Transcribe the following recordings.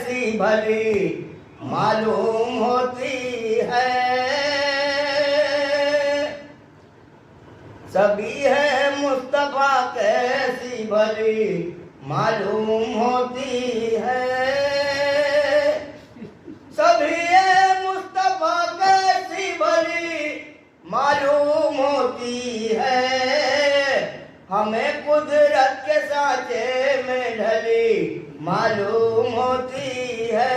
कैसी भली मालूम होती है। सभी है मुस्तफा कैसी भली मालूम होती है। सभी है मुस्तफा कैसी भली मालूम होती है। हमें कुदरत के सांचे में ढली मालूम होती है।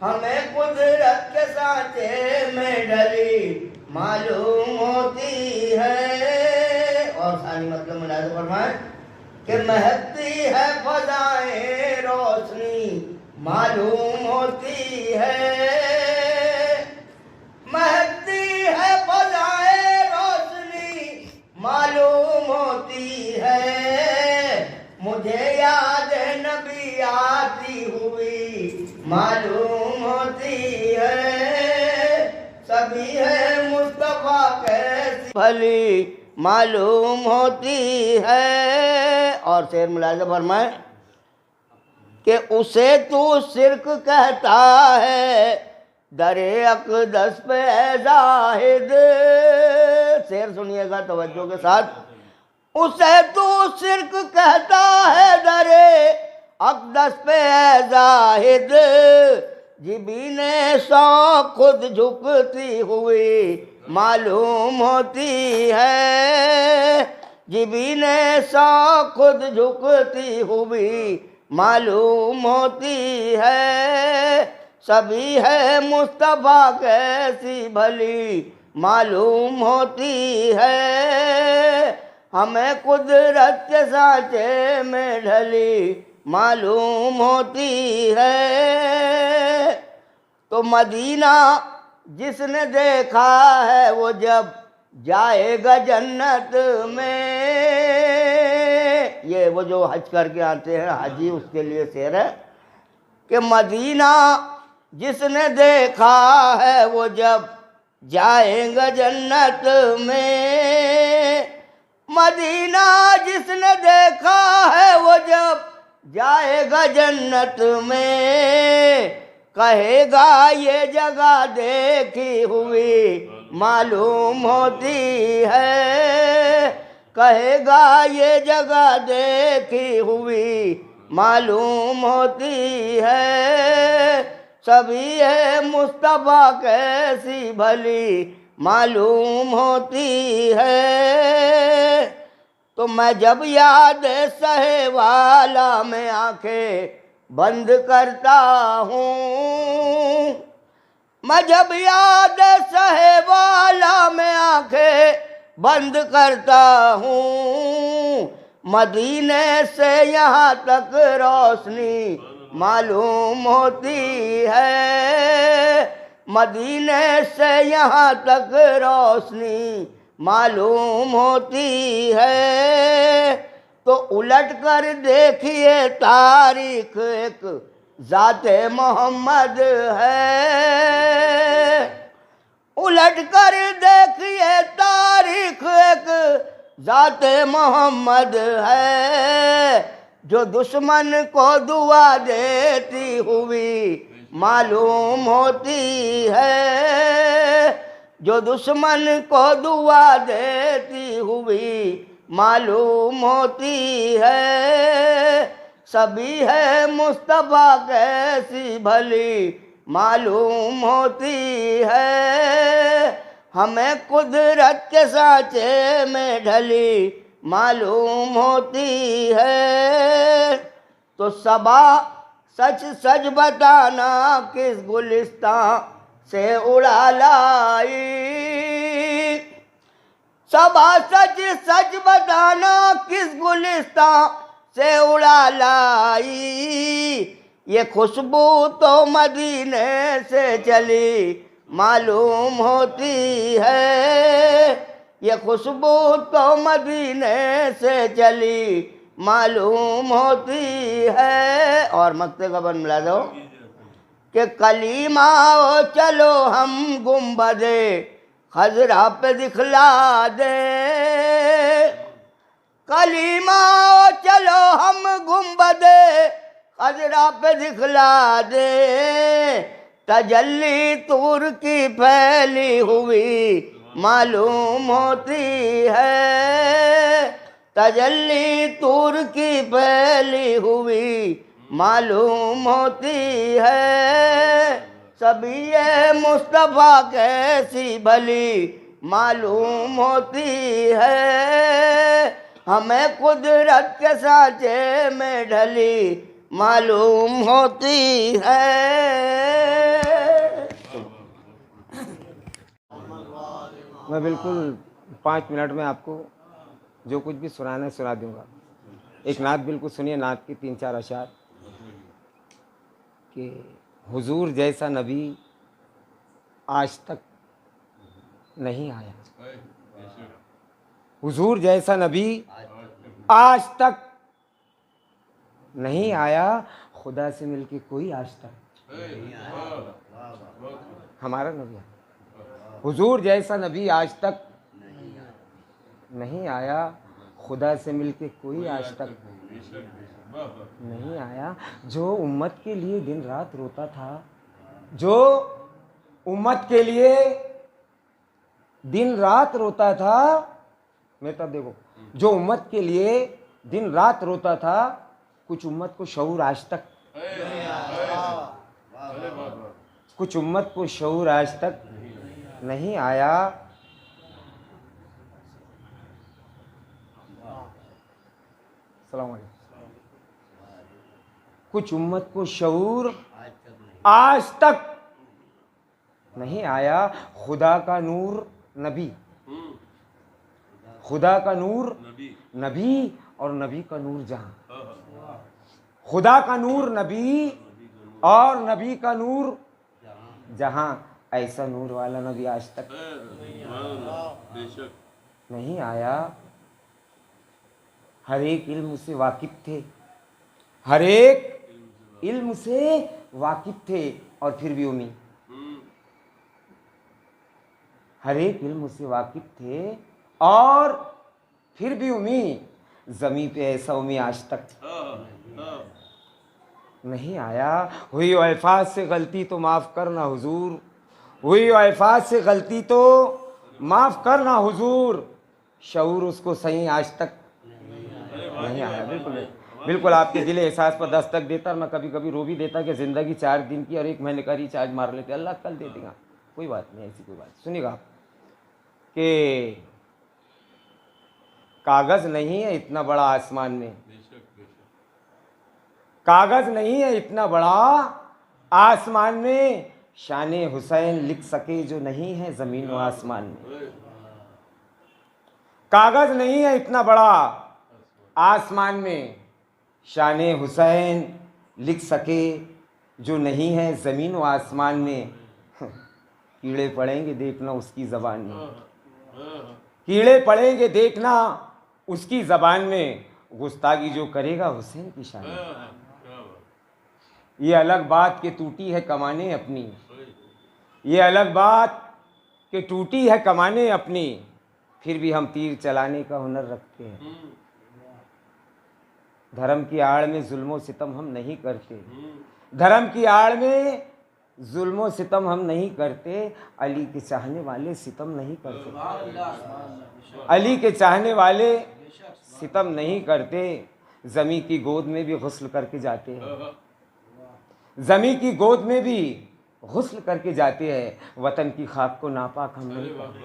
हमें कुदरत के सांचे में ढली मालूम होती है। और सारी मतलब मुलाज़ फरमाए कि महकती है फ़ज़ाएं रोशनी मालूम होती है। महकती है फ़ज़ाएं रोशनी मालूम होती है। मुझे याद नबी आती हुई मालूम होती है। सभी है मुस्तफा कैसी भली मालूम होती है। और शेर मुलाज़ा फरमाए कि उसे तू शिरक कहता है दरे अक़दस पे ऐ ज़ाहिद। शेर सुनिएगा तवज्जो के साथ। उसे तू शिरक कहता है दरे अक़दस पे ऐ ज़ाहिद। जिबीने सौ खुद झुकती हुई मालूम होती है। जिबीने सौ खुद झुकती हुई मालूम होती है। सभी है मुस्तफा कैसी भली मालूम होती है। हमें कुदरत के सांचे में ढली मालूम होती है। तो मदीना जिसने देखा है वो जब जाएगा जन्नत में। ये वो जो हज करके आते हैं हाजी, उसके लिए शेर है कि मदीना जिसने देखा है वो जब जाएगा जन्नत में। मदीना जिसने देखा है वो जब जाएगा जन्नत में। कहेगा ये जगह देखी हुई मालूम होती है। कहेगा ये जगह देखी हुई मालूम होती है। सभी है मुस्तफा कैसी भली मालूम होती है। तो मैं जब याद सहे वाला में आंखें बंद करता हूँ। मैं जब याद सहे वाला में आंखें बंद करता हूँ। मदीने से यहाँ तक रोशनी मालूम होती है। मदीने से यहाँ तक रोशनी मालूम होती है। तो उलट कर देखिए तारीख एक ज़ाते मोहम्मद है। उलट कर देखिए तारीख एक ज़ाते मोहम्मद है। जो दुश्मन को दुआ देती हुई मालूम होती है। जो दुश्मन को दुआ देती हुई मालूम होती है। सभी है मुस्तफा कैसी भली मालूम होती है। हमें कुदरत के सांचे में ढली मालूम होती है। तो सबा सच सच बताना किस गुलिस्तान से उड़ा लाई। सबा सच सच बताना किस गुलिस्तान से उड़ा लाई। ये खुशबू तो मदीने से चली मालूम होती है। ये खुशबू तो मदीने से चली मालूम होती है। और मक्ते का बन मिला दो कि कलीमा ओ चलो हम गुंबदे खजरा पे दिखला दे। कलीमा ओ चलो हम गुंबदे खजरा पे दिखला दे तजल्ली तूर की फैली हुई मालूम होती है, तजल्ली तूर की फैली हुई मालूम होती है। सभी ये मुस्तफ़ा कैसी भली मालूम होती है, हमें कुदरत के सांचे में ढली मालूम होती है। मैं बिल्कुल 5 मिनट में आपको जो कुछ भी सुनाना है सुना दूंगा। एक नात बिल्कुल सुनिए, नात की 3-4 अशार कि हुजूर जैसा नबी आज तक नहीं आया, हुजूर जैसा नबी आज तक नहीं आया, खुदा से मिलके कोई आज तक हमारा नबी है। हुजूर जैसा नबी आज तक नहीं आया, खुदा से मिलके कोई आज तक नहीं आया। जो उम्मत के लिए दिन रात रोता था, जो उम्मत के लिए दिन रात रोता था, मैं तब देखो, जो उम्मत के लिए दिन रात रोता था, कुछ उम्मत को शऊर आज तक, कुछ उम्मत को शऊर आज तक नहीं आया। सलाम अलैकुम। कुछ उम्मत को शऊर आज तक नहीं आया। खुदा का नूर नबी, खुदा का नूर नबी और नबी का नूर जहां, खुदा का नूर नबी और नबी का नूर जहां, ऐसा नूर वाला नबी आज तक नहीं आया। हर एक इल्म से वाकिफ थे, हर एक इल्म से वाकिफ थे और फिर भी उम्मी, हर एक इल्म से वाकिफ थे और फिर भी उम्मी, जमी पे ऐसा उम्मी आज तक नहीं आया। हुई अल्फाज से गलती तो माफ़ करना हुजूर, हुई अल्फाज से गलती तो माफ़ करना हुजूर, शऊर उसको सही आज तक नहीं आया। बिल्कुल बिल्कुल आपके दिल एहसास पर दस्तक देता, और मैं कभी कभी रो भी देता कि ज़िंदगी 4 दिन की और 1 महीने का रिचार्ज मार लेते, अल्लाह कल दे देगा, कोई बात नहीं, ऐसी कोई बात। सुनिएगा आप कि कागज़ नहीं है इतना बड़ा आसमान में, कागज़ नहीं है इतना बड़ा आसमान में, शाने हुसैन लिख सके जो नहीं है ज़मीन व आसमान में। कागज़ नहीं है इतना बड़ा आसमान में, शाने हुसैन लिख सके जो नहीं है ज़मीन व आसमान में। कीड़े पड़ेंगे देखना उसकी ज़बान में, कीड़े पड़ेंगे देखना उसकी ज़बान में, गुस्तागी जो करेगा हुसैन की शान में। ये अलग बात कि टूटी है कमाने अपनी, ये अलग बात कि टूटी है कमाने अपनी, फिर भी हम तीर चलाने का हुनर रखते हैं। धर्म की आड़ में जुल्मो सितम हम नहीं करते, धर्म की आड़ में जुल्मो सितम हम नहीं करते, अली के चाहने वाले सितम नहीं करते, अली के चाहने वाले सितम नहीं करते। ज़मी की गोद में भी गुस्ल करके जाते हैं, ज़मी की गोद में भी गुस्ल करके जाते हैं। वतन की खाक को नापाक हम नहीं करते,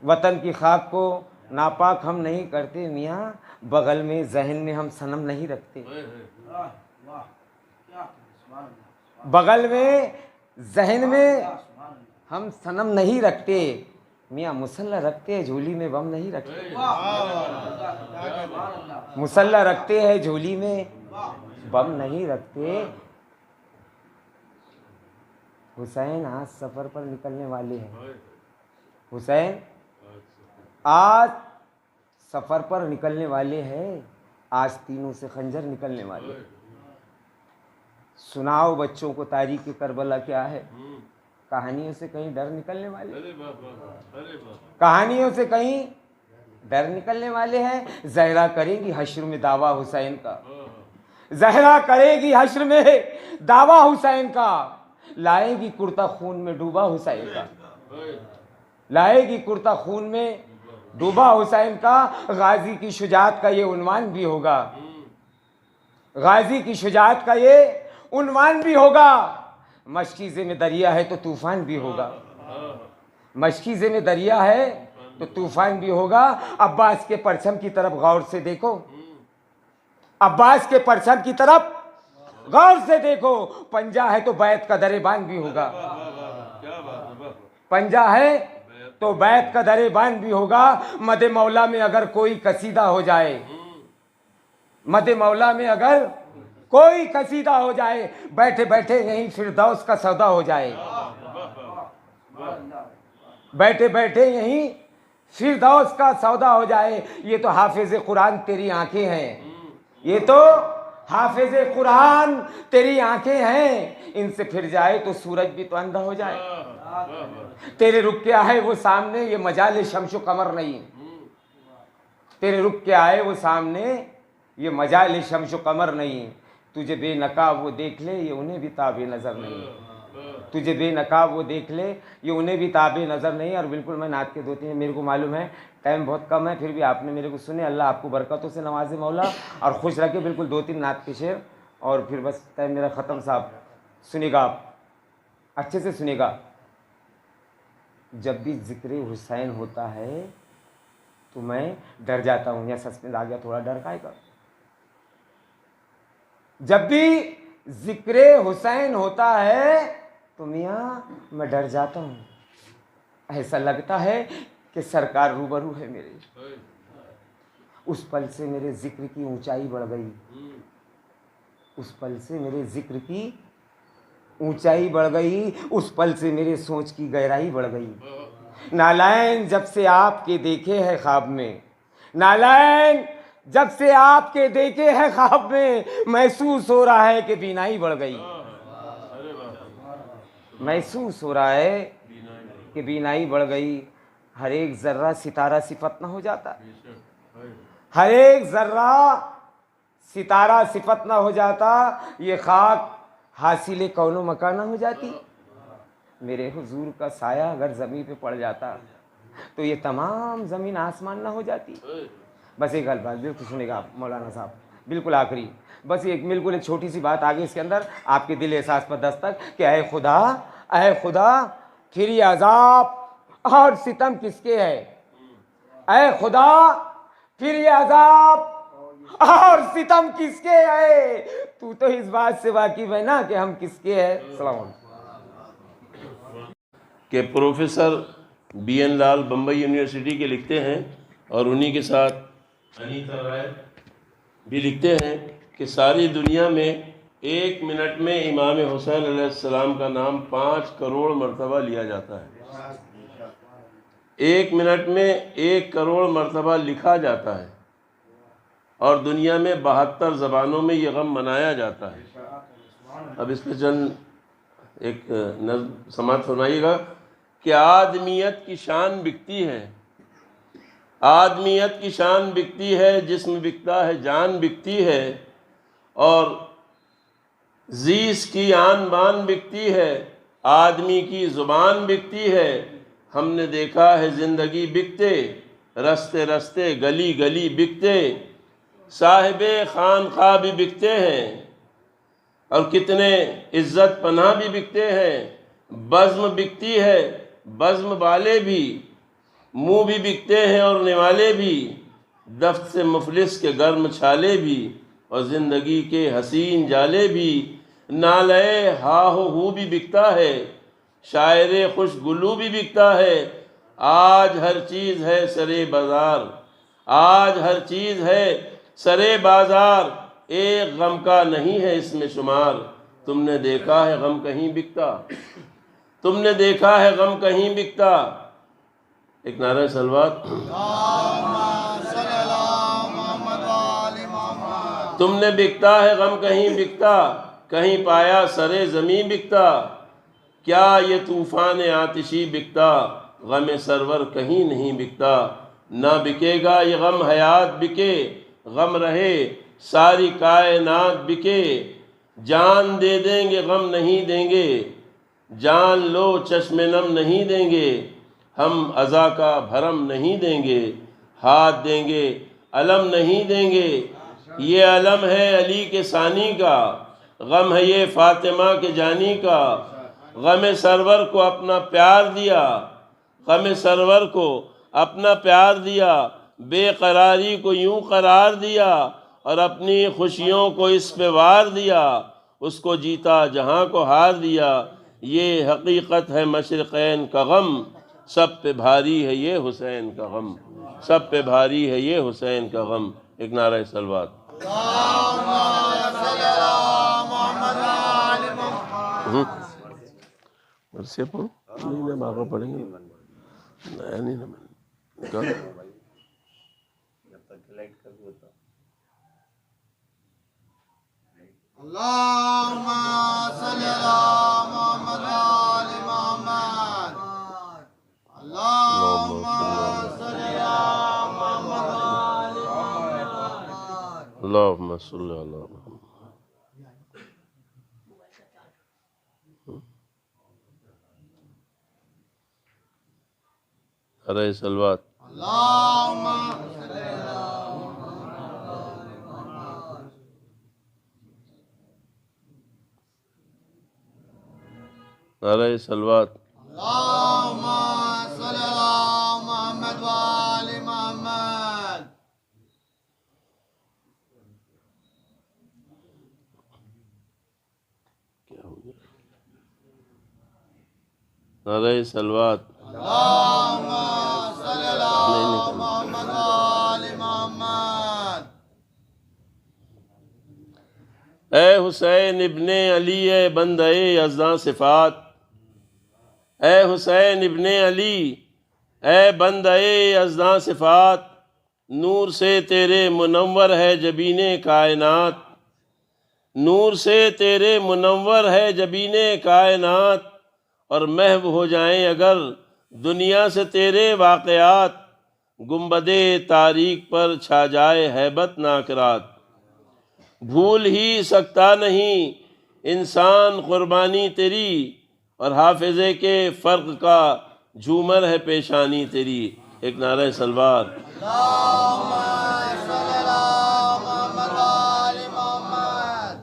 वतन की खाक को नापाक हम नहीं करते। मियाँ बगल में जहन में हम सनम नहीं रखते, बगल में जहन में हम सनम नहीं रखते। मियाँ मुसल्ला रखते हैं झोली में बम नहीं रखते, मुसल्ला रखते हैं झोली में बम नहीं रखते। हुसैन आज सफ़र पर निकलने वाले हैं, हुसैन आज सफ़र पर निकलने वाले हैं, आज तीनों से खंजर निकलने वाले। सुनाओ बच्चों को तारीख़ करबला क्या है, कहानियों से कहीं डर निकलने वाले, कहानियों से कहीं डर निकलने वाले हैं। ज़हरा करेंगी हश्र में दावा हुसैन का, जहरा करेगी हश्र में दावा हुसैन का, लाएगी कुर्ता खून में डूबा हुसैन का, लाएगी कुर्ता खून में डूबा हुसैन का। गाजी की शुजात का ये उन्वान भी होगा, गाजी की शुजात का ये उन्वान भी होगा। मशकीज़े में दरिया है तो तूफान भी होगा, मशकीज़े में दरिया है तो तूफान भी होगा। अब्बास के परचम की तरफ गौर से देखो, अब्बास के परचम की तरफ गौर से देखो। पंजा है तो बैत का दरेबान भी होगा, पंजा है तो बैत का दरेबान भी होगा। मदे मौला में अगर कोई कसीदा हो जाए, मदे मौला में अगर कोई कसीदा हो जाए, बैठे बैठे यहीं फिरदौस का सौदा हो जाए, बैठे बैठे यहीं फिरदौस का सौदा हो जाए। ये तो हाफिज कुरान तेरी आंखें हैं, ये तो हाफिज कुरान तेरी आंखें हैं। इनसे फिर जाए तो सूरज भी तो अंधा हो जाए। तेरे रुक के आए वो सामने, ये मजाल शमशो कमर नहीं। तेरे रुक के आए वो सामने, ये मजाल शमशो कमर नहीं। तुझे बेनकाब वो देख ले, ये उन्हें भी ताबे नज़र नहीं। तुझे बेनकाब वो देख ले, ये उन्हें भी ताबे नज़र नहीं। और बिल्कुल मैं नात के 2-3 मेरे को मालूम है टाइम बहुत कम है, फिर भी आपने मेरे को सुने। अल्लाह आपको बरकतों से नवाजे मौला और खुश रखे। बिल्कुल 2-3 नात के शेर और फिर बस टाइम मेरा ख़त्म। साहब सुनिएगा, आप अच्छे से सुनिएगा। जब भी ज़िक्र हुसैन होता है तो मैं डर जाता हूँ। या सस्पेंस आ गया थोड़ा, डर काहे का। जब भी ज़िक्र हुसैन होता है तो मियाँ मैं डर जाता हूँ। ऐसा लगता है कि सरकार रूबरू है मेरे। उस पल से मेरे जिक्र की ऊंचाई बढ़ गई, उस पल से मेरे जिक्र की ऊंचाई बढ़ गई, उस पल से मेरे सोच की गहराई बढ़ गई। नालायन जब से आपके देखे हैं ख्वाब में, नालायन जब से आपके देखे हैं ख्वाब में, महसूस हो रहा है कि बीनाई बढ़ गई। महसूस हो रहा है कि बीनाई बढ़ गई। हर एक जर्रा सितारा सिफत ना हो जाता, हर एक जर्रा सितारा सिफत ना हो जाता। ये खाक हासिल कौनो मकान ना हो जाती। मेरे हुजूर का साया अगर ज़मीन पे पड़ जाता तो ये तमाम ज़मीन आसमान ना हो जाती। बस एक बात बिल्कुल सुनेगा आप मौलाना साहब, बिल्कुल आखिरी, बस एक बिल्कुल एक छोटी सी बात आगे इसके अंदर आपके दिल एहसास पर दस्तक कि ऐ खुदा फिर ये अजाब और सितम किसके है। ऐ खुदा फिर ये अजाब और सितम किसके है। तू तो इस बात से वाकिफ है ना कि हम किसके हैं। सलाम के प्रोफेसर BN लाल बम्बई यूनिवर्सिटी के लिखते हैं और उन्हीं के साथ अनीता राय भी लिखते हैं कि सारी दुनिया में 1 मिनट में इमाम हुसैन अलैहिस्सलाम का नाम 5 करोड़ मरतबा लिया जाता है। 1 मिनट में 1 करोड़ मरतबा लिखा जाता है और दुनिया में 72 ज़बानों में ये गम मनाया जाता है। अब इस पर चंद एक नज़्म समात फरमाइएगा कि आदमियत की शान बिकती है, आदमियत की शान बिकती है, जिस्म बिकता है, जान बिकती है और जीस की आन बान बिकती है, आदमी की ज़ुबान बिकती है। हमने देखा है ज़िंदगी बिकते, रस्ते रस्ते गली गली बिकते, साहिबे खानखा भी बिकते हैं और कितने इज़्ज़त पनाह भी बिकते हैं। बज़्म बिकती है, बज़्म वाले भी, मुँह भी बिकते हैं और निवाले भी, दफ्त से मुफलिस के गर्म छाले भी और ज़िंदगी के हसीन जाले भी। नाले हा हो भी बिकता है, शायरे खुश गुलू भी बिकता है। आज हर चीज़ है सरे बाज़ार, आज हर चीज़ है सरे बाज़ार, एक गम का नहीं है इसमें शुमार। तुमने देखा है गम कहीं बिकता, तुमने देखा है गम कहीं बिकता। एक नारा सलवात। तुमने बिकता है गम कहीं बिकता, कहीं पाया सरे ज़मीं बिकता। क्या ये तूफ़ान आतिशी बिकता, गम सरवर कहीं नहीं बिकता। ना बिकेगा ये गम हयात बिके, गम रहे सारी कायनात बिके, जान दे देंगे गम नहीं देंगे, जान लो चश्मे नम नहीं देंगे, हम अज़ा का भरम नहीं देंगे, हाथ देंगे अलम नहीं देंगे। ये अलम है अली के सानी का, गम है ये फातिमा के जानी का। गम सरवर को अपना प्यार दिया, गम सरवर को अपना प्यार दिया, बेकरारी को यूं करार दिया और अपनी खुशियों को इस पे वार दिया। उसको जीता जहां को हार दिया, ये हकीकत है मशरिक़ैन का गम, सब पे भारी है ये हुसैन का गम, सब पे भारी है ये हुसैन का गम। एक नारा सलवात। से पढ़ो नहीं ना आगे पढ़ेंगे नया नहीं ना अल्लाहुम्मा सल्ली अला मुहम्मद व आलि मुहम्मद। अल्लाहुम्मा सल्ली अला मुहम्मद व आलि मुहम्मद। अल्लाहुम्मा सल्ली अला मुहम्मद। अरे सलवात। अल्लाहुम्मा नारे सलवात। अल्लाहुम्मा सल्ली अला मुहम्मद व आलि मुहम्मद। क्या हो गया? नारे सलवात। अल्लाहुम्मा सल्ली अला मुहम्मद व आलि मुहम्मद। ए हुसैन इब्ने अली ए बंदे अज़्ज़ा सिफ़ात, ए हुसैन इब्ने अली ए बंदे अज़्ज़ा सिफ़ात, नूर से तेरे मुनव्वर है जबीने कायनात, नूर से तेरे मुनव्वर है जबीने कायनात। और महव हो जाएं अगर दुनिया से तेरे वाक़यात, गुंबदे तारीक पर छा जाए हैबत नाकरात। भूल ही सकता नहीं इंसान कुर्बानी तेरी, और हाफिज़े के फ़र्क का झूमर है पेशानी तेरी। एक नारा सलवार। अल्लाहुम्मा सल्ली अला मुहम्मद व आलि मुहम्मद।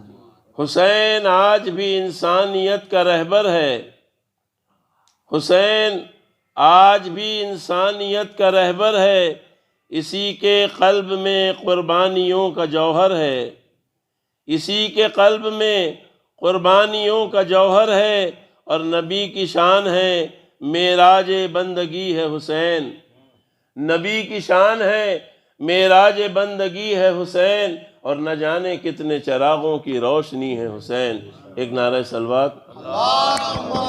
हुसैन आज भी इंसानियत का रहबर है, हुसैन आज भी इंसानियत का रहबर है, इसी के क़ल्ब में क़ुरबानियों का जौहर है, इसी के क़ल्ब में क़ुरबानियों का जौहर है। और नबी की शान है मेराज बंदगी है हुसैन, नबी की शान है मेराज बंदगी है हुसैन, और न जाने कितने चरागों की रोशनी है हुसैन। एक नारा सलवात। अल्लाहुम्मा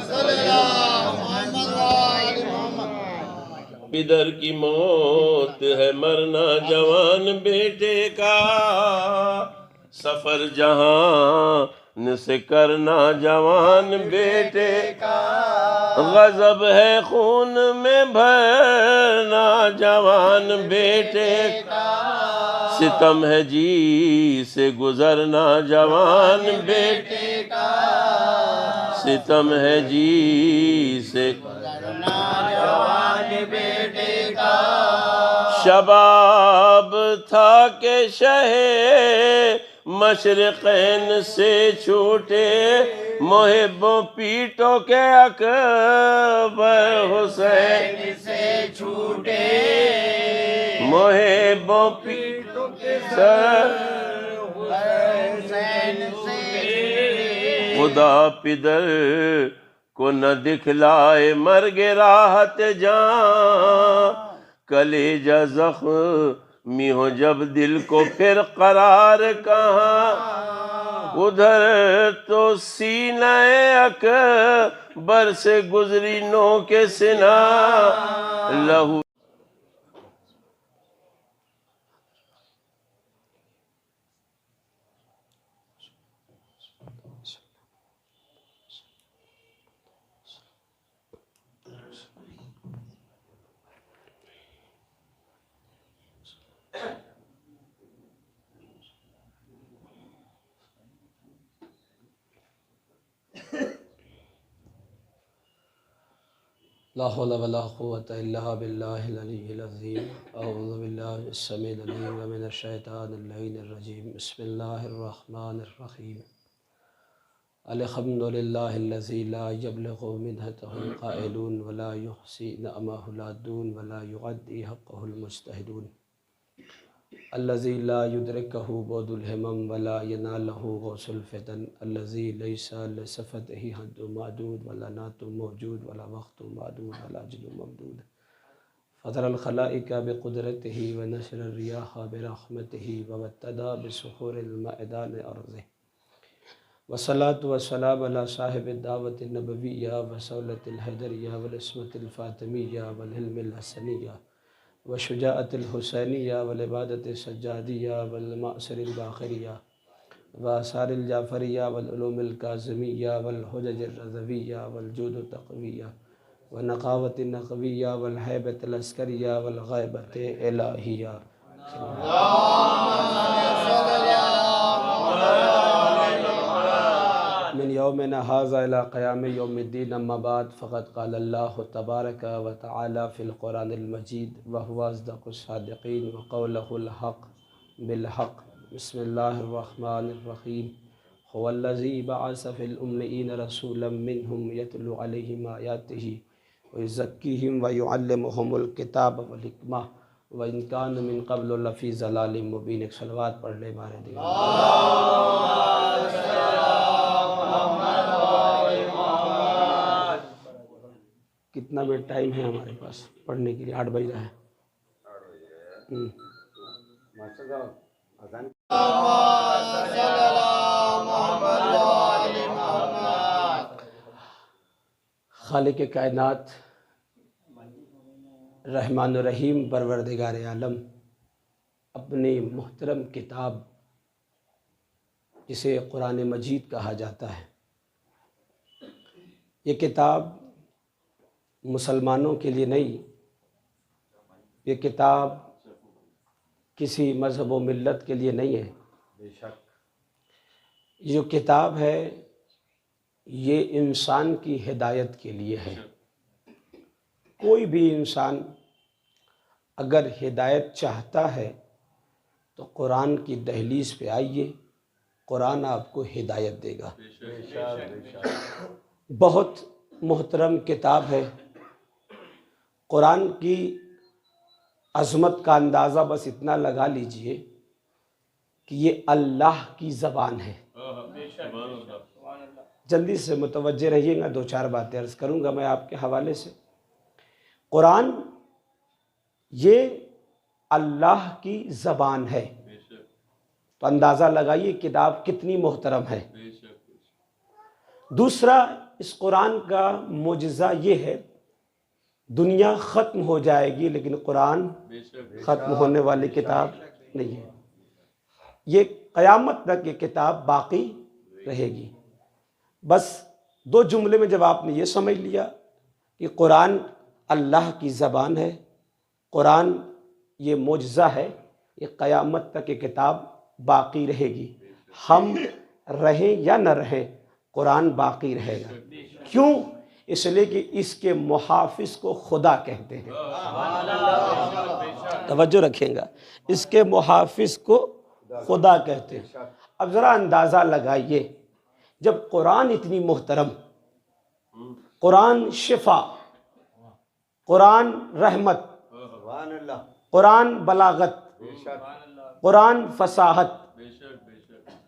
सल्ली अला मुहम्मद व आलि मुहम्मद। पिदर की मौत है मरना जवान बेटे का, सफर जहां से करना जवान बेटे का, गजब है खून में भरना जवान बेटे का, सितम है जी से गुजरना जवान बेटे का, सितम है जी से जवान बेटे का। शबाब था के शहे मशरिक़ैन से छूटे, मुहिब्बों पीटों के अकबर हुसैन से छूटे, मुहिब्बों पीटों के हुसैन से। खुदा पिदर को न दिखलाए मर्गे राहत जान, कलेजा ज़ख्मी हो जब दिल को फिर करार कहाँ, उधर तो सीना अकबर से गुजरी नो के सिना, लहू ला हौला वला कुव्वता इल्ला बिल्लाहिल अलिय्यिल अज़ीम। अऊज़ु बिल्लाहि अस्समीउल अलीम मिनश शैतानिर रजीम। बिस्मिल्लाहिर रहमानिर रहीम। अल्हम्दुलिल्लाहिल्लज़ी ला यब्लुगु मिन्नतहुल क़ाइलून वला युहसी नअमहु लादून वला युअद्दी हक़्क़हुल मुज्तहिदून। अल्लज़ी ला युदरिकुहु बुअदुल हिमम वला यनालहु गौसुल फ़ितन। अल्लज़ी लैसा लिसफ़तिही हद्दुन मअदूद वला नातुन मौजूद वला वक़्तुन मअदूद वला अजलुन ममदूद। फ़तरल ख़लाइक़ बिक़ुदरतिही व नशरर रियाह बिरहमतिही व वत्तदा बिसुखूरिल मअदान अर्ज़िही। वस्सलातु वस्सलामु अला साहिबिद दावतिन नबविय्या व सौलतिल हैदरिय्या वल इस्मतिल फ़ातिमिय्या वल हिल्मिल हसनिय्या व शुजाअतिल हुसैनिय्या वल इबादतिस सज्जादिय्या वल मअसरिल बाक़िरिय्या व आसारिल जाफ़रिय्या वल उलूमिल काज़िमिय्या वल हुजजिर रज़विय्या वल जूदुत तक़विय्या व नक़ावतिन नक़विय्या वल हैबतिल अस्करिय्या वल ग़ैबति इलाहिय्या। मिन यौमिना हाज़ा इला क़याम यौमिद्दीन अम्मा बाद फ़क़द क़ाल अल्लाहु तबारक व तआला फ़िल क़ुरानिल मजीद व हुवा अस्दक़ुस सादिक़ीन व क़ौलुहुल हक़्क़ बिल हक़्क़। बिस्मिल्लाहिर रहमानिर रहीम। हुवल्लज़ी बअस फ़िल उम्मिय्यीन रसूलन मिनहुम यतलू अलैहिम आयातिही व युज़क्कीहिम व युअल्लिमुहुमुल किताब वल हिकमा व इन कानू मिन क़ब्लु लफ़ी ज़लालिम मुबीन। एक सलवात पढ़ ले बारे दिया। कितना मिनट टाइम है हमारे पास पढ़ने के लिए? 8 बज रहा है। खालिक कायनात रहमान रहीम परवरदिगार आलम अपनी मुहतरम किताब जिसे कुरान मजीद कहा जाता है, ये किताब मुसलमानों के लिए नहीं, ये किताब किसी मज़हब व मिल्लत के लिए नहीं है। ये जो किताब है ये इंसान की हिदायत के लिए है। कोई भी इंसान अगर हिदायत चाहता है तो कुरान की दहलीज़ पे आइए, कुरान आपको हिदायत देगा। बहुत मोहतरम किताब है। कुरान की अज़मत का अंदाज़ा बस इतना लगा लीजिए कि ये अल्लाह की ज़बान है। जल्दी से मुतवज्जे रहिएगा, 2-4 बातें अर्ज़ करूँगा मैं आपके हवाले से। कुरान ये अल्लाह की ज़बान है, तो अंदाज़ा लगाइए किताब कितनी मोहतरम है। दूसरा, इस कुरान का मुजज़ा ये है, दुनिया ख़त्म हो जाएगी लेकिन कुरान ख़त्म होने वाली किताब नहीं है। ये क़यामत तक ये किताब बाक़ी रहेगी। बस 2 जुमले में जब आपने ये समझ लिया कि कुरान अल्लाह की ज़बान है, कुरान ये मुजज़ा है, ये क़यामत तक ये किताब बाक़ी रहेगी। हम रहें या न रहें, कुरान बाक़ी रहेगा। क्यों? इसलिए कि इसके मुहाफ़िज़ को खुदा कहते हैं। तवज्जो रखेंगे, इसके मुहाफ़िज़ को खुदा कहते हैं। अब ज़रा अंदाज़ा लगाइए, जब कुरान इतनी मोहतरम, कुरान शिफा, कुरान रहमत, कुरान बलागत, कुरान फसाहत,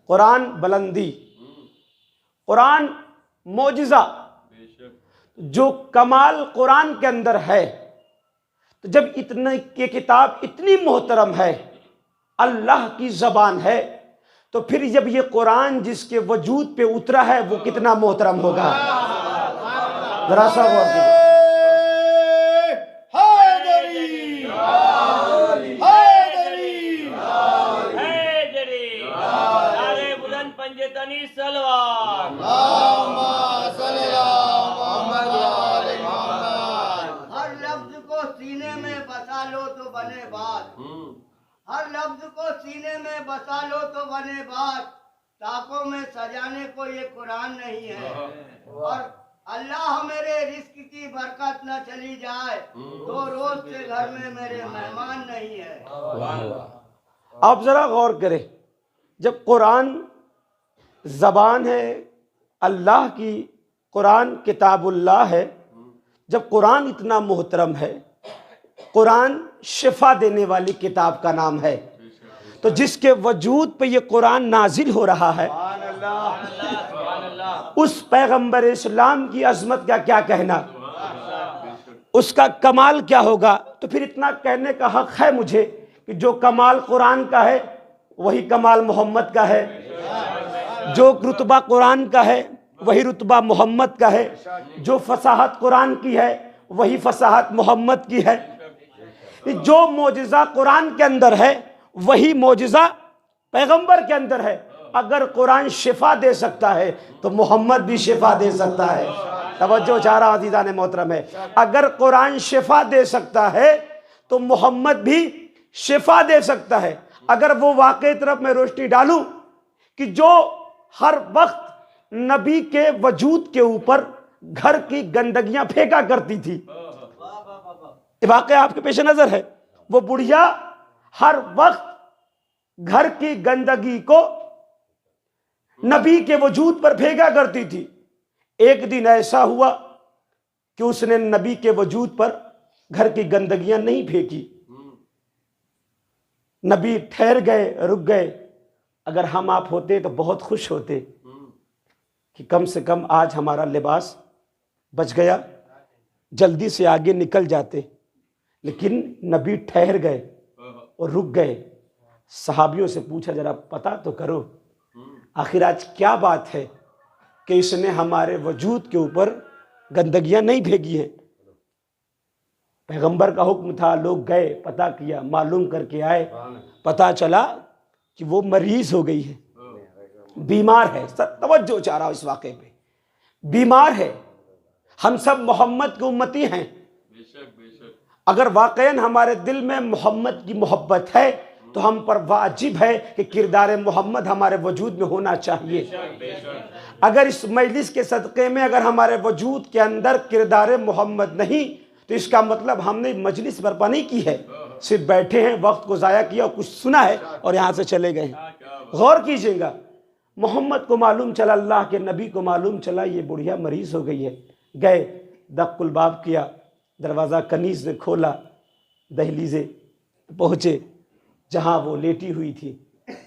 कुरान बुलंदी, कुरान मोजिज़ा, जो कमाल कुरान के अंदर है, तो जब इतने ये किताब इतनी मोहतरम है, अल्लाह की ज़बान है, तो फिर जब ये कुरान जिसके वजूद पे उतरा है वो कितना मोहतरम होगा। जरा सा गौर कीजिए। हर लफ्ज को सीने में बसा लो तो बने बात, हर लफ्ज को सीने में बसा लो तो बने बात। ताकों में सजाने को ये कुरान नहीं है, और अल्लाह मेरे रिस्क की बरकत न चली जाए तो रोज से घर में मेरे मेहमान नहीं है। वाह वाह। आप ज़रा गौर करें, जब कुरान ज़बान है अल्लाह की, कुरान किताबुल्लाह है, जब कुरान इतना मोहतरम है, कुरान शिफा देने वाली किताब का नाम है, तो जिसके वजूद पे ये कुरान नाजिल हो रहा है, उस पैगंबर इस्लाम की अजमत का क्या कहना, उसका कमाल क्या होगा। तो फिर इतना कहने का हक है मुझे कि जो कमाल कुरान का है वही कमाल मोहम्मद का है, जो रुतबा कुरान का है वही रुतबा मोहम्मद का है, जो फसाहत कुरान की है वही फसाहत मोहम्मद की है, जो मोजिज़ा कुरान के अंदर है वही मोजिज़ा पैगंबर के अंदर है। अगर कुरान शिफा दे सकता है तो मोहम्मद भी शिफा दे सकता है। तवज्जो चारा अज़ीज़ान मोहतरम है, अगर कुरान शिफा दे सकता है तो मोहम्मद भी शिफा दे सकता है। अगर वो वाकई तरफ मैं रोशनी डालूं कि जो हर वक्त नबी के वजूद के ऊपर घर की गंदगियां फेंका करती थी, वाकई आपके पेश नजर है, वो बुढ़िया हर वक्त घर की गंदगी को नबी के वजूद पर फेंका करती थी। एक दिन ऐसा हुआ कि उसने नबी के वजूद पर घर की गंदगियां नहीं फेंकी, नबी ठहर गए, रुक गए। अगर हम आप होते तो बहुत खुश होते कि कम से कम आज हमारा लिबास बच गया, जल्दी से आगे निकल जाते। लेकिन नबी ठहर गए और रुक गए। सहाबियों से पूछा, जरा पता तो करो आखिर आज क्या बात है कि इसने हमारे वजूद के ऊपर गंदगियां नहीं भेजी हैं। पैगंबर का हुक्म था, लोग गए, पता किया, मालूम करके आए, पता चला कि वो मरीज हो गई है, बीमार है। तवज्जो चाह रहा हूं इस वाक़े पे, बीमार है। हम सब मोहम्मद के उम्मती हैं। अगर वाकईन हमारे दिल में मोहम्मद की मोहब्बत है तो हम पर वाजिब है कि किरदार मोहम्मद हमारे वजूद में होना चाहिए। अगर इस मजलिस के सदक़े में अगर हमारे वजूद के अंदर किरदार मोहम्मद नहीं तो इसका मतलब हमने मजलिस बर्पा नहीं की है, सिर्फ बैठे हैं, वक्त को ज़ाया किया, कुछ सुना है और यहाँ से चले गए हैं। गौर कीजिएगा, मोहम्मद को मालूम चला, अल्लाह के नबी को मालूम चला ये बुढ़िया मरीज हो गई है। गए, दक्कुल बाब किया, दरवाज़ा कनीज़ ने खोला, दहलीज़े पहुँचे जहाँ वो लेटी हुई थी,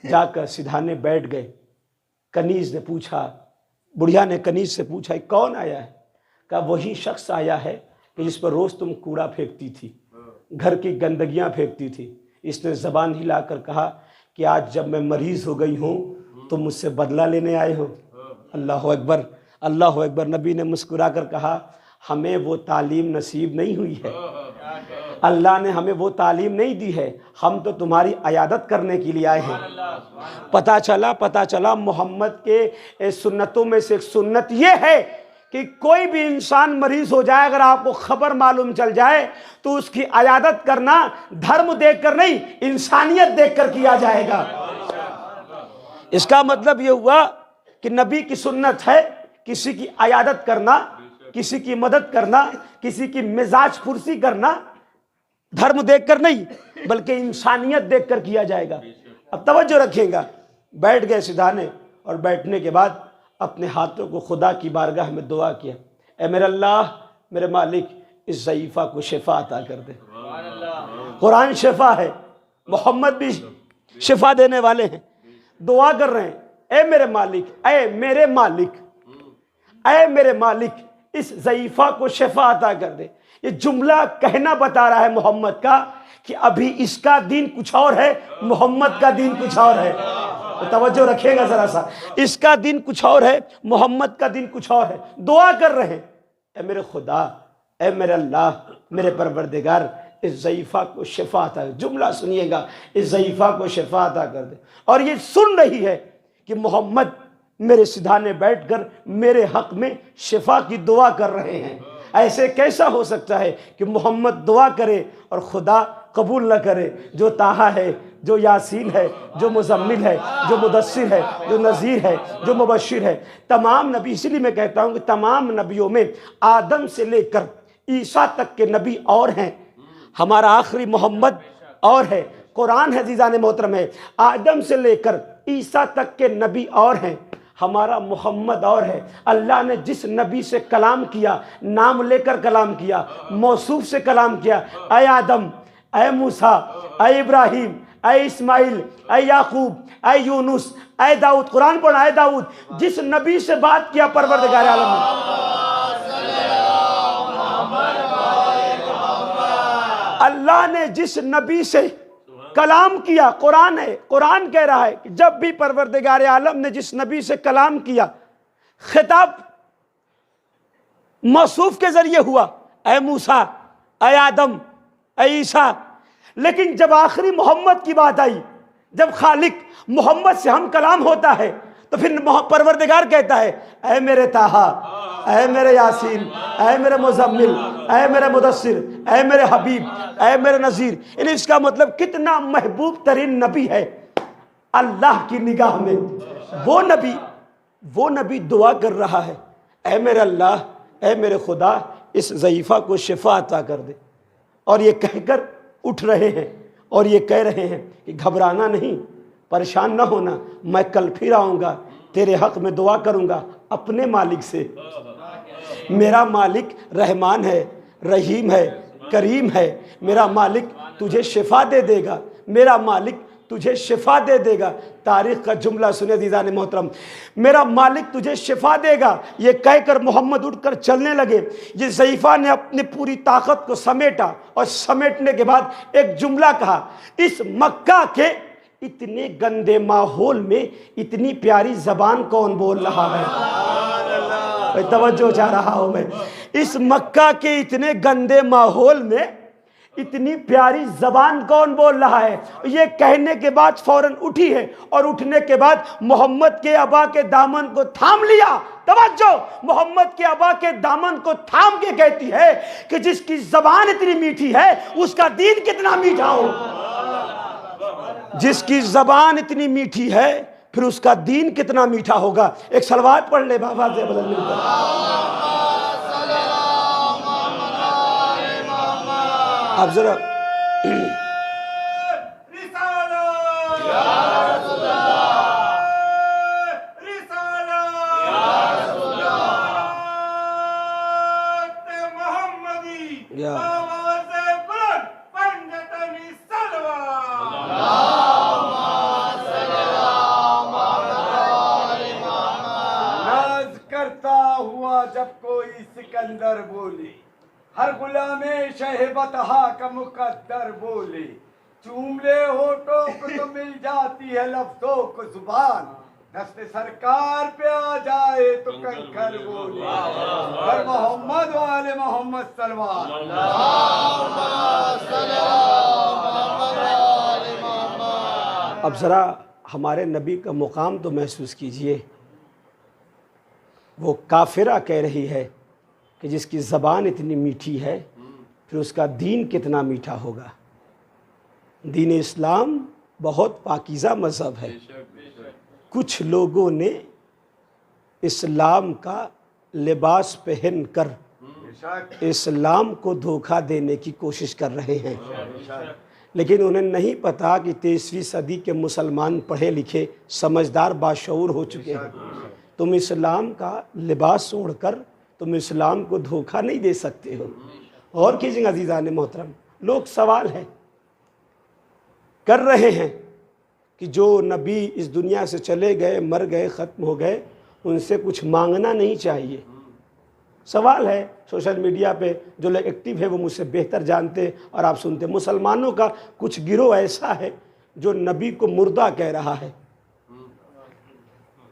जाकर सिधाने बैठ गए। कनीज़ ने पूछा, बुढ़िया ने कनीज़ से पूछा कौन आया है? कहा वही शख्स आया है कि जिस पर रोज़ तुम कूड़ा फेंकती थी, घर की गंदगियाँ फेंकती थी। इसने ज़बान हिलाकर कहा कि आज जब मैं मरीज़ हो गई हूँ तुम मुझसे बदला लेने आए हो। अल्लाह अकबर, अल्लाह अकबर। नबी ने मुस्कुरा कर कहा हमें वो तालीम नसीब नहीं हुई है, अल्लाह ने हमें वो तालीम नहीं दी है, हम तो तुम्हारी अयादत करने के लिए आए हैं। पता चला मोहम्मद के सुन्नतों में से एक सुन्नत ये है कि कोई भी इंसान मरीज हो जाए, अगर आपको खबर मालूम चल जाए तो उसकी अयादत करना धर्म देखकर नहीं, इंसानियत देखकर किया जाएगा। इसका मतलब ये हुआ कि नबी की सुन्नत है किसी की अयादत करना, किसी की मदद करना, किसी की मिजाज फुर्सी करना, धर्म देखकर नहीं बल्कि इंसानियत देखकर किया जाएगा। अब तवज्जो रखिएगा। बैठ गए सिधाने और बैठने के बाद अपने हाथों को खुदा की बारगाह में दुआ किया, ए मेरे अल्लाह, मेरे मालिक, इस ज़ईफ़ा को शिफा अता कर दे। कुरान शिफा है, मोहम्मद भी शिफा देने वाले हैं। दुआ कर रहे हैं, ए मेरे मालिक, ए मेरे मालिक, ए मेरे मालिक, इस ज़ईफ़ा को शिफा अता कर दे। ये जुमला कहना बता रहा है मोहम्मद का कि अभी इसका दीन कुछ और है, मोहम्मद का दीन कुछ और है। तो तवज्जो रखिएगा जरा सा, इसका दीन कुछ और है, मोहम्मद का दीन कुछ और है। दुआ कर रहे हैं, ए मेरे खुदा, ए मेरे अल्लाह, मेरे परवरदिगार, इस ज़ईफ़ा को शिफा अता। जुमला सुनिएगा, इस ज़ईफ़ा को शिफा अता कर दे। और ये सुन रही है कि मोहम्मद मेरे सिधाने बैठकर मेरे हक में शिफा की दुआ कर रहे हैं। ऐसे कैसा हो सकता है कि मोहम्मद दुआ करे और खुदा कबूल न करे? जो ताहा है, जो यासीन है, जो मुज़म्मिल है, जो मुदस्सिर है, जो नज़ीर है, जो मुबश्शिर है। तमाम नबी, इसलिए मैं कहता हूँ कि तमाम नबियों में आदम से लेकर ईसा तक के नबी और हैं, हमारा आखिरी मोहम्मद और है। कुरान है जीज़ान मोहतरम है, आदम से लेकर ईसा तक के नबी और हैं, हमारा मोहम्मद और है। अल्लाह ने जिस नबी से कलाम किया, नाम लेकर कलाम किया, मौसूफ से कलाम किया, ऐ आदम, ऐ मूसा, ऐ इब्राहिम, ऐ इस्माइल, ऐ याकूब, ऐ यूनुस, ऐ दाऊद, कुरान पढ़ा, ऐ दाऊद, जिस नबी से बात किया परवरदिगार आलम ने, अल्लाह ने जिस नबी से कलाम किया, कुरान है, कुरान कह रहा है कि जब भी परवरदिगार आलम ने जिस नबी से कलाम किया, खिताब मौसूफ के जरिए हुआ, ऐ मूसा, ऐ आदम, ऐ ईसा। लेकिन जब आखिरी मोहम्मद की बात आई, जब खालिक मोहम्मद से हम कलाम होता है, तो फिर परवरदिगार कहता है, ऐ मेरे ताहा, ऐ मेरे यासीन, ऐ मेरे मुज़म्मिल, ऐ मेरे मुदस्सिर, ऐ मेरे हबीब, ऐ मेरे नज़ीर। यानी इसका मतलब कितना महबूब तरीन नबी है अल्लाह की निगाह में। वो नबी दुआ कर रहा है, ऐ मेरे अल्लाह, ऐ मेरे खुदा, इस ज़ईफ़ा को शिफा अता कर दे। और ये कहकर उठ रहे हैं और ये कह रहे हैं कि घबराना नहीं, परेशान ना होना, मैं कल फिर आऊँगा, तेरे हक़ में दुआ करूँगा अपने मालिक से। मेरा मालिक रहमान है, रहीम है, करीम है। मेरा मालिक तुझे शिफा दे देगा, मेरा मालिक तुझे शिफा दे देगा। तारीख़ का जुमला सुने दीदाने मोहतरम, मेरा मालिक तुझे शिफा देगा। ये कहकर मोहम्मद उठकर चलने लगे। ये ज़ईफ़ा ने अपनी पूरी ताकत को समेटा और समेटने के बाद एक जुमला कहा, इस मक्का के इतने गंदे माहौल में इतनी प्यारी ज़बान कौन बोल रहा है? तवज्जो चाह रहा हूँ मैं। इस मक्का के इतने गंदे माहौल में इतनी प्यारी ज़बान कौन बोल रहा है? ये कहने के बाद फौरन उठी है और उठने के बाद मोहम्मद के अबा के दामन को थाम लिया। तवज्जो, मोहम्मद के अबा के दामन को थाम के कहती है कि जिसकी ज़बान इतनी मीठी है उसका दीन कितना मीठा हो। जिसकी ज़बान इतनी मीठी है फिर उसका दीन कितना मीठा होगा। एक सलवात पढ़ ले बाबा से बदल मिलकर। अब जरा जब कोई सिकंदर बोले, हर गुलामे शहबतहा का मुकद्दर बोले, चूम ले होठों को तो मिल जाती है लफ्जों को जुबान, दस्ते सरकार पे आ जाए तो कंकर बोले, पर मोहम्मद वाले मोहम्मद सलवार। अब ज़रा हमारे नबी का मुकाम तो महसूस कीजिए। वो काफिरा कह रही है कि जिसकी ज़बान इतनी मीठी है फिर उसका दीन कितना मीठा होगा। दीन इस्लाम बहुत पाकीज़ा मज़हब है। कुछ लोगों ने इस्लाम का लिबास पहन कर इस्लाम को धोखा देने की कोशिश कर रहे हैं, लेकिन उन्हें नहीं पता कि 23वीं सदी के मुसलमान पढ़े लिखे समझदार बाशऊर हो चुके हैं। तुम इस्लाम का लिबास ओढ़कर तुम इस्लाम को धोखा नहीं दे सकते हो। और कीजिए अजीज़ान मोहतरम, लोग सवाल है कर रहे हैं कि जो नबी इस दुनिया से चले गए, मर गए, ख़त्म हो गए, उनसे कुछ मांगना नहीं चाहिए। सवाल है सोशल मीडिया पे जो लोग एक्टिव है वो मुझसे बेहतर जानते और आप सुनते। मुसलमानों का कुछ गिरोह ऐसा है जो नबी को मुर्दा कह रहा है।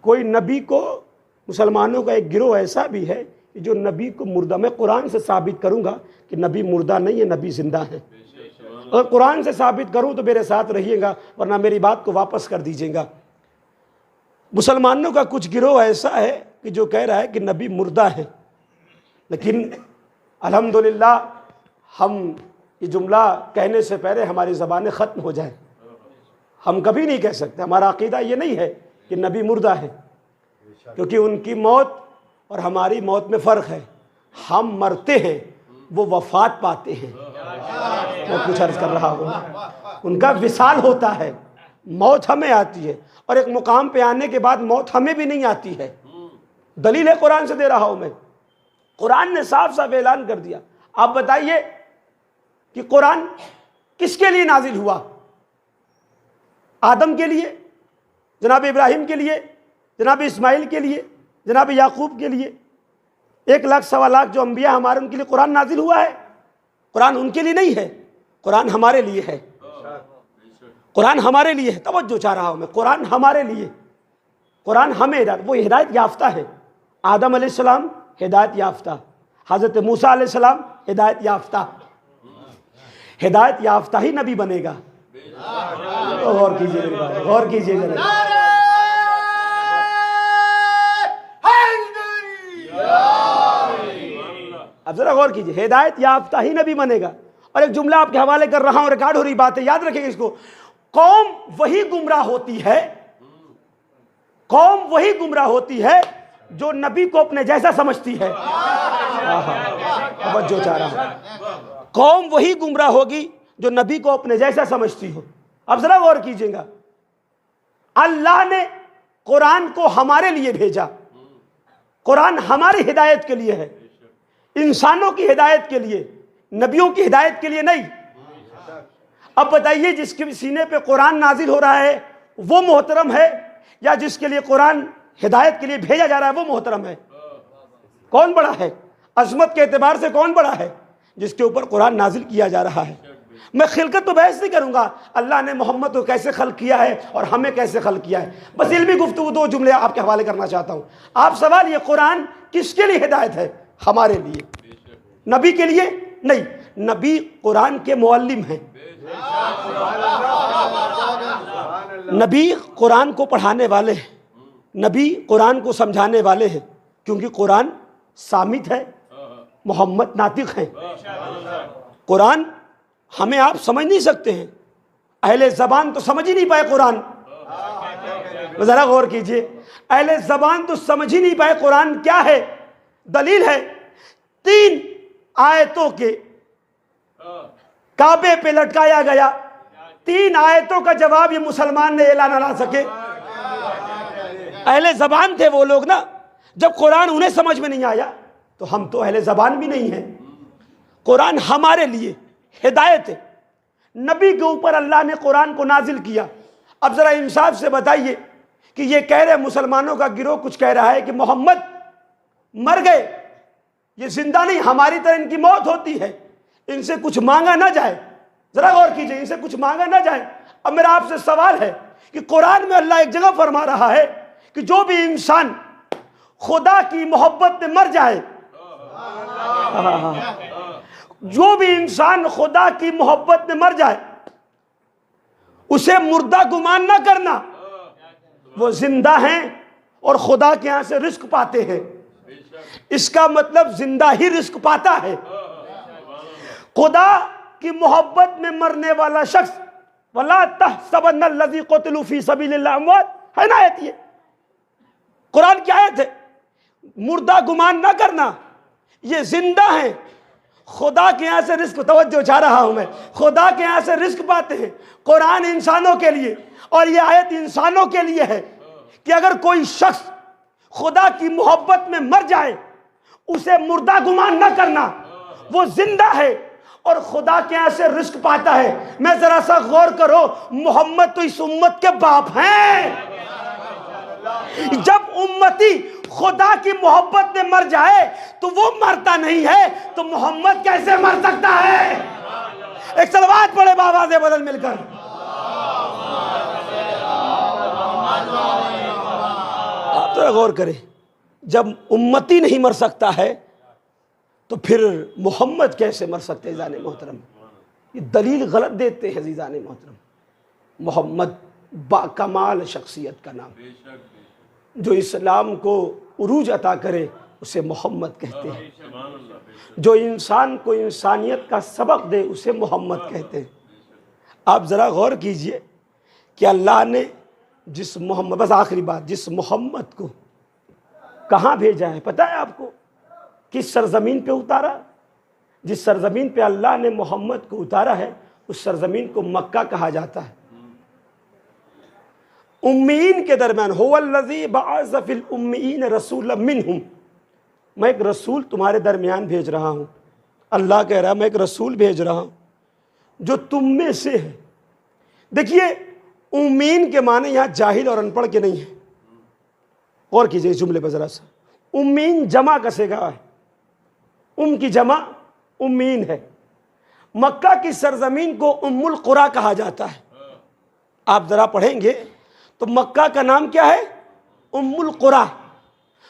कोई नबी को, मुसलमानों का एक गिरोह ऐसा भी है कि जो नबी को मुर्दा, मैं कुरान से साबित करूंगा कि नबी मुर्दा नहीं है, नबी जिंदा है। अगर कुरान से साबित करूं तो मेरे साथ रहिएगा, वरना मेरी बात को वापस कर दीजिएगा। मुसलमानों का कुछ गिरोह ऐसा है कि जो कह रहा है कि नबी मुर्दा है, लेकिन अल्हम्दुलिल्लाह हम ये जुमला कहने से पहले हमारी ज़बानें ख़त्म हो जाए। हम कभी नहीं कह सकते, हमारा अकीदा ये नहीं है कि नबी मुर्दा है, क्योंकि उनकी मौत और हमारी मौत में फ़र्क है। हम मरते हैं, वो वफ़ात पाते हैं। मैं कुछ अर्ज़ कर रहा हूँ, उनका विसाल होता है, मौत हमें आती है, और एक मुकाम पे आने के बाद मौत हमें भी नहीं आती है। दलील है कुरान से दे रहा हूँ मैं। कुरान ने साफ साफ ऐलान कर दिया। आप बताइए कि कुरान किसके लिए नाजिल हुआ? आदम के लिए, जनाब इब्राहिम के लिए, जनाब इस्माइल के लिए, जनाब याकूब के लिए, 1 लाख सवा लाख जो अंबिया हमारे, उनके लिए कुरान नाजिल हुआ है। कुरान उनके लिए नहीं है, कुरान हमारे लिए है। कुरान हमारे लिए है, तवज्जो चाह रहा हूँ मैं, कुरान हमारे लिए। कुरान हमें हिदायत, वो हिदायत याफ्ता है। आदम अलैहिस्सलाम हिदायत याफ्ता, हज़रत मूसा अलैहिस्सलाम हिदायत याफ्ता। हिदायत याफ्ता ही नबी बनेगा। तो गौर कीजिए मेरी बात, गौर कीजिए जरा। अब जरा गौर कीजिए, हिदायत याफ्ता ही नबी बनेगा। और एक जुमला आपके हवाले कर रहा हूं, रिकॉर्ड हो रही बात है, याद रखिएगा इसको। कौम वही गुमराह होती है, कौम वही गुमराह होती है जो नबी को अपने जैसा समझती है। अब जो चाह रहा हूं, कौम वही गुमराह होगी जो नबी को अपने जैसा समझती हो। अब जरा गौर कीजिएगा, अल्लाह ने कुरान को हमारे लिए भेजा। कुरान हमारी हिदायत के लिए है, इंसानों की हिदायत के लिए, नबियों की हिदायत के लिए नहीं। अब बताइए, जिसके सीने पे कुरान नाजिल हो रहा है वो मोहतरम है, या जिसके लिए कुरान हिदायत के लिए भेजा जा रहा है वो मोहतरम है? कौन बड़ा है? अजमत के एतबार से कौन बड़ा है? जिसके ऊपर कुरान नाजिल किया जा रहा है। मैं खिलकत तो बहस नहीं करूंगा, अल्लाह ने मोहम्मद को कैसे खल्क किया है और हमें कैसे खल्क किया है। बस इल्मी गुफ्तगू 2 जुमले आपके हवाले करना चाहता हूं। आप सवाल, ये कुरान किसके लिए हिदायत है? हमारे लिए, नबी के लिए नहीं। नबी कुरान के मुअल्लिम हैं, नबी कुरान को पढ़ाने वाले हैं, नबी कुरान को समझाने वाले हैं, क्योंकि कुरान सामित है, मोहम्मद नातिक हैं। कुरान हमें आप समझ नहीं सकते हैं, अहले ज़बान तो समझ ही नहीं पाए कुरान। ज़रा गौर कीजिए, अहले ज़बान तो समझ ही नहीं पाए कुरान क्या है। दलील है 3 आयतों के काबे पे लटकाया गया। 3 आयतों का जवाब ये मुसलमान ने ऐलान ना सके। अहले ज़बान थे वो लोग ना, जब कुरान उन्हें समझ में नहीं आया तो हम तो अहले ज़बान भी नहीं हैं। कुरान हमारे लिए हिदायत है, नबी के ऊपर अल्लाह ने कुरान को नाजिल किया। अब ज़रा इंसाफ से बताइए कि ये कह रहे मुसलमानों का गिरोह कुछ कह रहा है कि मोहम्मद मर गए, ये जिंदा नहीं, हमारी तरह इनकी मौत होती है, इनसे कुछ मांगा ना जाए। ज़रा गौर कीजिए, इनसे कुछ मांगा ना जाए। अब मेरा आपसे सवाल है कि कुरान में अल्लाह एक जगह फरमा रहा है कि जो भी इंसान खुदा की मोहब्बत में मर जाए, जो भी इंसान खुदा की मोहब्बत में मर जाए उसे मुर्दा गुमान ना करना, वो जिंदा हैं और खुदा के यहां से रिस्क पाते हैं। इसका मतलब जिंदा ही रिस्क पाता है। खुदा की मोहब्बत में मरने वाला शख्स, वला तहसबन्नल्लज़ी क़ुतिलू फ़ी सबीलिल्लाह अमवात, है ना आयत, ये कुरान की आयत है। मुर्दा गुमान ना करना, ये जिंदा है, खुदा के यहाँ से रिस्क, तवज्जो चाह रहा हूं मैं, खुदा के यहाँ से रिस्क पाते हैं। कुरान इंसानों के लिए और ये आयत इंसानों के लिए है कि अगर कोई शख्स खुदा की मोहब्बत में मर जाए उसे मुर्दा गुमान न करना, वो जिंदा है और खुदा के यहाँ से रिस्क पाता है। मैं जरा सा गौर करो, मोहम्मद तो इस उम्मत के बाप हैं। जब उम्मती खुदा की मोहब्बत में मर जाए तो वो मरता नहीं है, तो मोहम्मद कैसे मर सकता है? एक सलवात पढ़े बाबा से बदल मिलकर। आप तो गौर करें, जब उम्मती नहीं मर सकता है तो फिर मोहम्मद कैसे मर सकते हैं? ज़ाने मोहतरम, ये दलील गलत देते हैं जी। ज़ाने मोहतरम, मोहम्मद बाकमाल शख्सियत का नाम, जो इस्लाम को उरूज अता करे उसे मोहम्मद कहते हैं। जो इंसान को इंसानियत का सबक दे उसे मोहम्मद कहते हैं। आप ज़रा गौर कीजिए कि अल्लाह ने जिस मोहम्मद, बस आखिरी बात, जिस मोहम्मद को कहाँ भेजा है पता है आपको? किस सरजमीन पे उतारा? जिस सरजमीन पे अल्लाह ने मोहम्मद को उतारा है उस सरजमीन को मक्का कहा जाता है। उम्मीन के दरमियान, हुवल्लज़ी बअस फिल उम्मीन रसूलन मिनहुम, मैं एक रसूल तुम्हारे दरमियान भेज रहा हूँ। अल्लाह कह रहा है मैं एक रसूल भेज रहा हूँ जो तुम में से है। देखिए, उम्मीन के माने यहाँ जाहिल और अनपढ़ के नहीं है। और कीजिए इस जुमले पर जरा सा, उम्मीन जमा कसेगा है, उम की जमा उम्मीन है। मक्का की सरजमीन को उम्मुल कुरा कहा जाता है। आप जरा पढ़ेंगे तो मक्का का नाम क्या है? उम्मुल कुरा।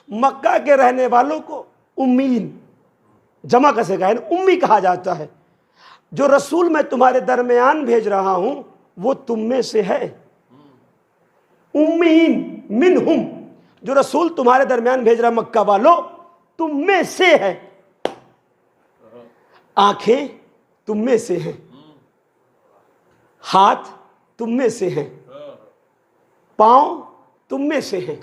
मक्का के रहने वालों को उम्मीन जमा कसेगा है, उम्मी कहा जाता है। जो रसूल मैं तुम्हारे दरमियान भेज रहा हूं वो तुम में से है। उम्मीन मिनहुम, जो रसूल तुम्हारे दरमियान भेज रहा मक्का वालों तुम में से है। आंखें तुम में से हैं, हाथ तुम में से हैं, पांव तुम में से हैं।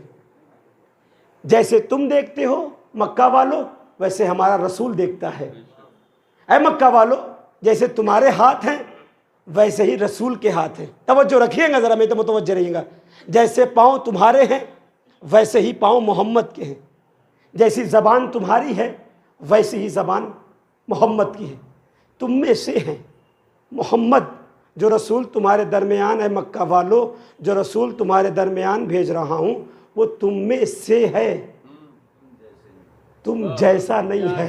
जैसे तुम देखते हो मक्का वालों वैसे हमारा रसूल देखता है। ऐ मक्का वालों, जैसे तुम्हारे हाथ हैं वैसे ही रसूल के हाथ हैं। तवज्जो रखिएगा जरा, मैं तो मुतवज्जो रहिएगा। जैसे पांव तुम्हारे हैं वैसे ही पांव मोहम्मद के हैं। जैसी ज़बान तुम्हारी है वैसी ही ज़बान मोहम्मद की है। तुम में से हैं मोहम्मद, जो रसूल तुम्हारे दरमियान है। मक्का वालों, जो रसूल तुम्हारे दरमियान भेज रहा हूँ वो तुम में से है, तुम जैसा नहीं है।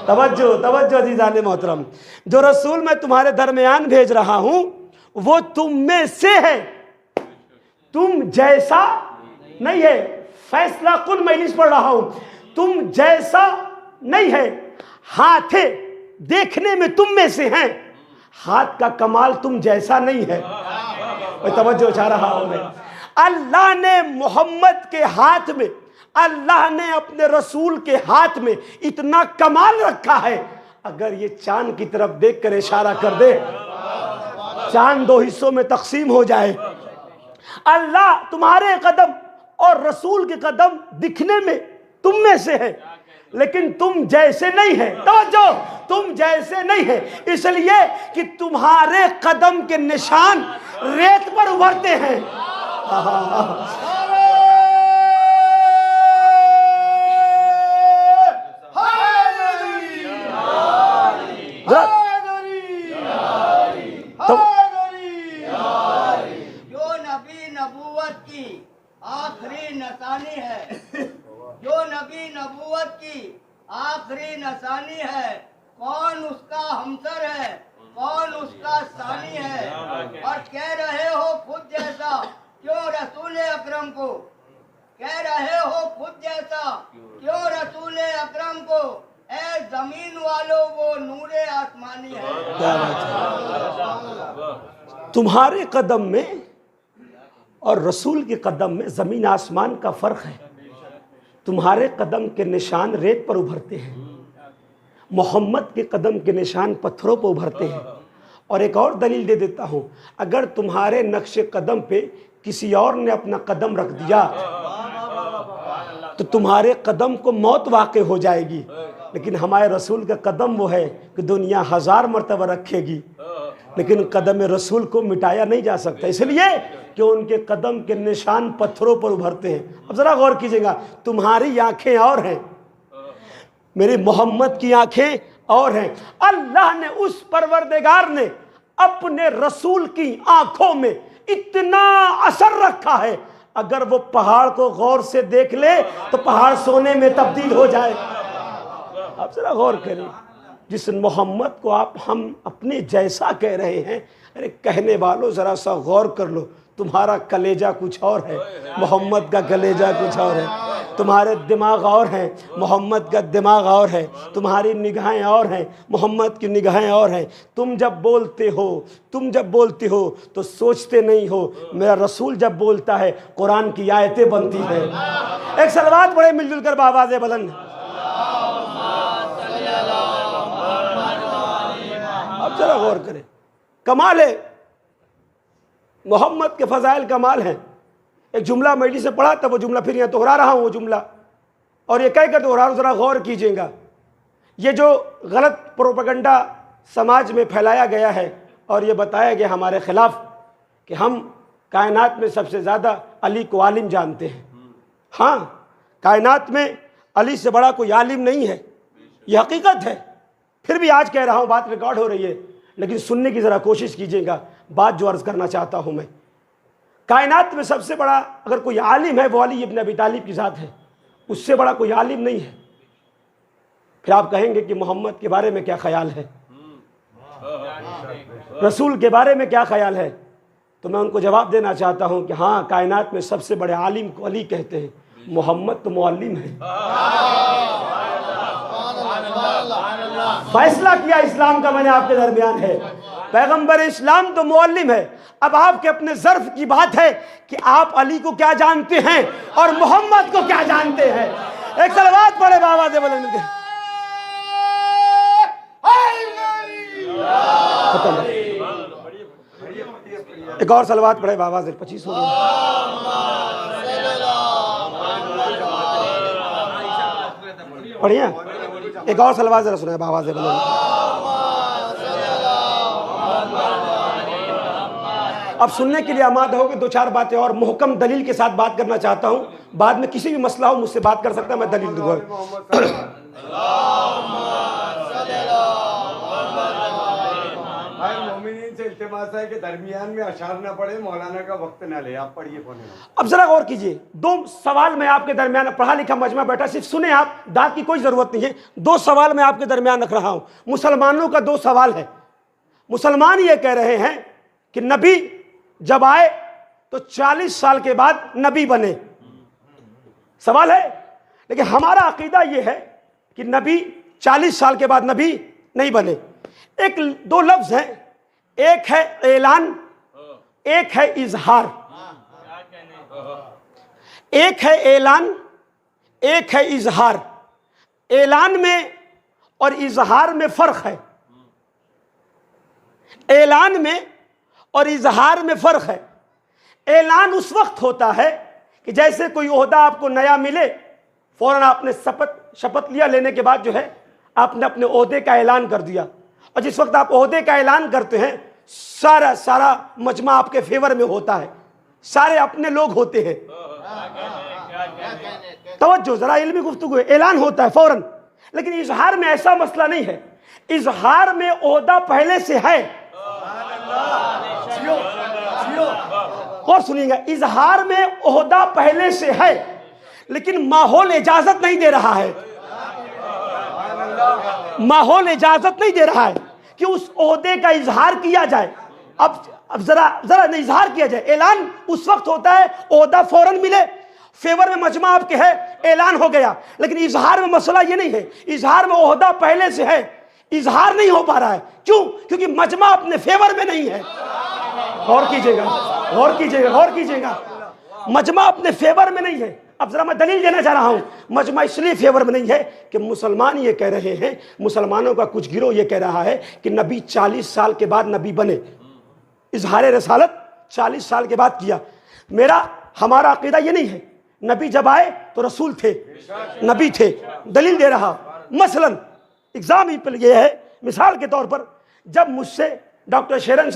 तवज्जो तवज्जो अज़ीज़ान मोहतरम, जो रसूल मैं तुम्हारे दरमियान भेज रहा हूँ वो तुम में से है, तुम जैसा नहीं है। फैसला कुन मजलिस पढ़ रहा हूँ, तुम जैसा नहीं है। हाथें देखने में तुम में से हैं, हाथ का कमाल तुम जैसा नहीं है। मैं तवज्जो चाह रहा हूं मैं। अल्लाह ने मोहम्मद के हाथ में, अल्लाह ने अपने रसूल के हाथ में इतना कमाल रखा है, अगर ये चांद की तरफ देख कर इशारा कर दे चांद दो हिस्सों में तकसीम हो जाए। अल्लाह तुम्हारे कदम और रसूल के कदम दिखने में तुम में से है, लेकिन तुम जैसे नहीं है। तवज्जो, तुम जैसे नहीं है इसलिए कि तुम्हारे कदम के निशान रेत पर उभरते हैं। जो नबी नबूवत की आखिरी निशानी है, जो नबी नबूवत की आखिरी निशानी है, कौन उसका हमसर है, कौन उसका सानी है। और कह रहे हो खुद जैसा, क्यों रसूल अकरम को कह रहे हो खुद जैसा, क्यों रसूल अकरम को। ए जमीन वालों वो नूरे आसमानी है। तुम्हारे कदम में और रसूल के कदम में ज़मीन आसमान का फ़र्क है। तुम्हारे कदम के निशान रेत पर उभरते हैं, मोहम्मद के कदम के निशान पत्थरों पर उभरते हैं। और एक और दलील दे देता हूँ, अगर तुम्हारे नक्शे कदम पे किसी और ने अपना कदम रख दिया तो तुम्हारे कदम को मौत वाक़ई हो जाएगी, लेकिन हमारे रसूल का कदम वो है कि दुनिया 1000 मरतबा रखेगी, लेकिन कदम रसूल को मिटाया नहीं जा सकता, इसलिए कि उनके कदम के निशान पत्थरों पर उभरते हैं। अब ज़रा गौर कीजिएगा, तुम्हारी आंखें और हैं, मेरे मोहम्मद की आंखें और हैं। अल्लाह ने, उस परवरदिगार ने अपने रसूल की आंखों में इतना असर रखा है, अगर वो पहाड़ को गौर से देख ले तो पहाड़ सोने में तब्दील हो जाए। आप जरा गौर करें, जिस मोहम्मद को आप हम अपने जैसा कह रहे हैं, अरे कहने वालों जरा सा गौर कर लो, तुम्हारा कलेजा कुछ और है, मोहम्मद का कलेजा कुछ और है। तुम्हारे दिमाग और हैं, मोहम्मद का दिमाग और है। तुम्हारी निगाहें और हैं, मोहम्मद की निगाहें और हैं। तुम जब बोलते हो तो सोचते नहीं हो, मेरा रसूल जब बोलता है कुरान की आयतें बनती हैं। एक सलवात पढ़े मिलजुल कर बावाज़े बुलंद। अब जरा गौर करें, कमाल है। मोहम्मद के फ़ज़ाइल कमाल हैं। एक जुमला मजलिस से पढ़ा था, वो जुमला फिर यहाँ दोहरा रहा हूँ वो जुमला, और ये कह कर दोहरा रहा हूँ, ज़रा गौर कीजिएगा। ये जो गलत प्रोपेगेंडा समाज में फैलाया गया है और ये बताया गया हमारे ख़िलाफ़ कि हम कायनात में सबसे ज़्यादा अली को आलिम जानते हैं। हाँ, कायनात में अली से बड़ा कोई आलिम नहीं है, ये हकीकत है। फिर भी आज कह रहा हूँ, बात रिकॉर्ड हो रही है, लेकिन सुनने की ज़रा कोशिश कीजिएगा बात जो अर्ज़ करना चाहता हूँ मैं। कायनात में सबसे बड़ा अगर कोई आलिम है वो अली इब्न अबी तालिब की ज़ात है, उससे बड़ा कोई आलिम नहीं है। फिर आप कहेंगे कि मोहम्मद के बारे में क्या ख्याल है, रसूल के बारे में क्या ख्याल है, तो मैं उनको जवाब देना चाहता हूँ कि हाँ, कायनात में सबसे बड़े आलिम को अली कहते हैं, मोहम्मद तो मुअल्लिम है। फैसला किया इस्लाम का मैंने आपके दरमियान है, पैगंबर इस्लाम तो मुअल्लिम है। अब आपके अपने ज़र्फ की बात है कि आप अली को क्या जानते हैं और मोहम्मद को क्या जानते हैं। एक सलवात पढ़े बाबा से बोले मिलके खत्म। एक और सलवात पढ़े बाबा से, 25 हो गए। पढ़िए एक और सलवात जरा सुनाए बाबा से बोले। अब सुनने के लिए आमाद हो गए। दो चार बातें और मुहकम दलील के साथ बात करना चाहता हूँ, बाद में किसी भी मसला हो मुझसे बात कर सकता है, मैं दलील दूंगा। भाई मोमिनीन से इल्तिमास है कि दरमियान में अशार ना पड़े, मौलाना का वक्त ना ले, आप पढ़िए। अब जरा गौर कीजिए, दो सवाल मैं आपके दरमियान, पढ़ा लिखा मजमा बैठा, सिर्फ सुने आप, दाद की कोई जरूरत नहीं है। दो सवाल मैं आपके दरमियान रख रहा हूं। मुसलमानों का दो सवाल है। मुसलमान ये कह रहे हैं कि नबी जब आए तो 40 साल के बाद नबी बने, सवाल है। लेकिन हमारा अकीदा यह है कि नबी 40 साल के बाद नबी नहीं बने। एक दो लफ्ज हैं, एक है ऐलान, एक है इजहार। एक है ऐलान, एक है इजहार। ऐलान में और इजहार में फर्क है। ऐलान में और इजहार में फर्क है। ऐलान उस वक्त होता है कि जैसे कोई ओहदा आपको नया मिले, फौरन आपने शपथ लिया, लेने के बाद जो है आपने अपने ओहदे का ऐलान कर दिया, और जिस वक्त आप ओहदे का ऐलान करते हैं सारा मजमा आपके फेवर में होता है, सारे अपने लोग होते हैं। तवज्जो जरा, इल्मी गुफ्तगू, ऐलान होता है फौरन। लेकिन इजहार में ऐसा मसला नहीं है। इजहार में ओहदा पहले से है। और सुनिएगा, इजहार में ओहदा पहले से है, लेकिन माहौल इजाजत नहीं दे रहा है। माहौल इजाजत नहीं दे रहा है कि उस ओहदे का इजहार किया जाए। अब जरा इजहार किया जाए। ऐलान उस वक्त होता है ओहदा फौरन मिले, फेवर में मजमा आपके है, ऐलान हो गया। लेकिन इजहार में मसला ये नहीं है। इजहार में ओहदा पहले से है, इजहार नहीं हो पा रहा है। क्यों? क्योंकि मजमा अपने फेवर में नहीं है। गौर कीजिएगा, गौर कीजिएगा, गौर कीजिएगा, मजमा अपने फेवर में नहीं है। अब जरा मैं दलील देना चाह रहा हूं। मजमा इसलिए फेवर में नहीं है कि मुसलमान ये कह रहे हैं, मुसलमानों का कुछ गिरोह ये कह रहा है कि नबी 40 साल के बाद नबी बने, इजहार रसालत 40 साल के बाद किया। हमारा अकीदा ये नहीं है। नबी जब आए तो रसूल थे, नबी थे। दलील दे रहा, मसलन एग्जाम्पल ये है, मिसाल के तौर पर, जब मुझसे डॉक्टर शेरन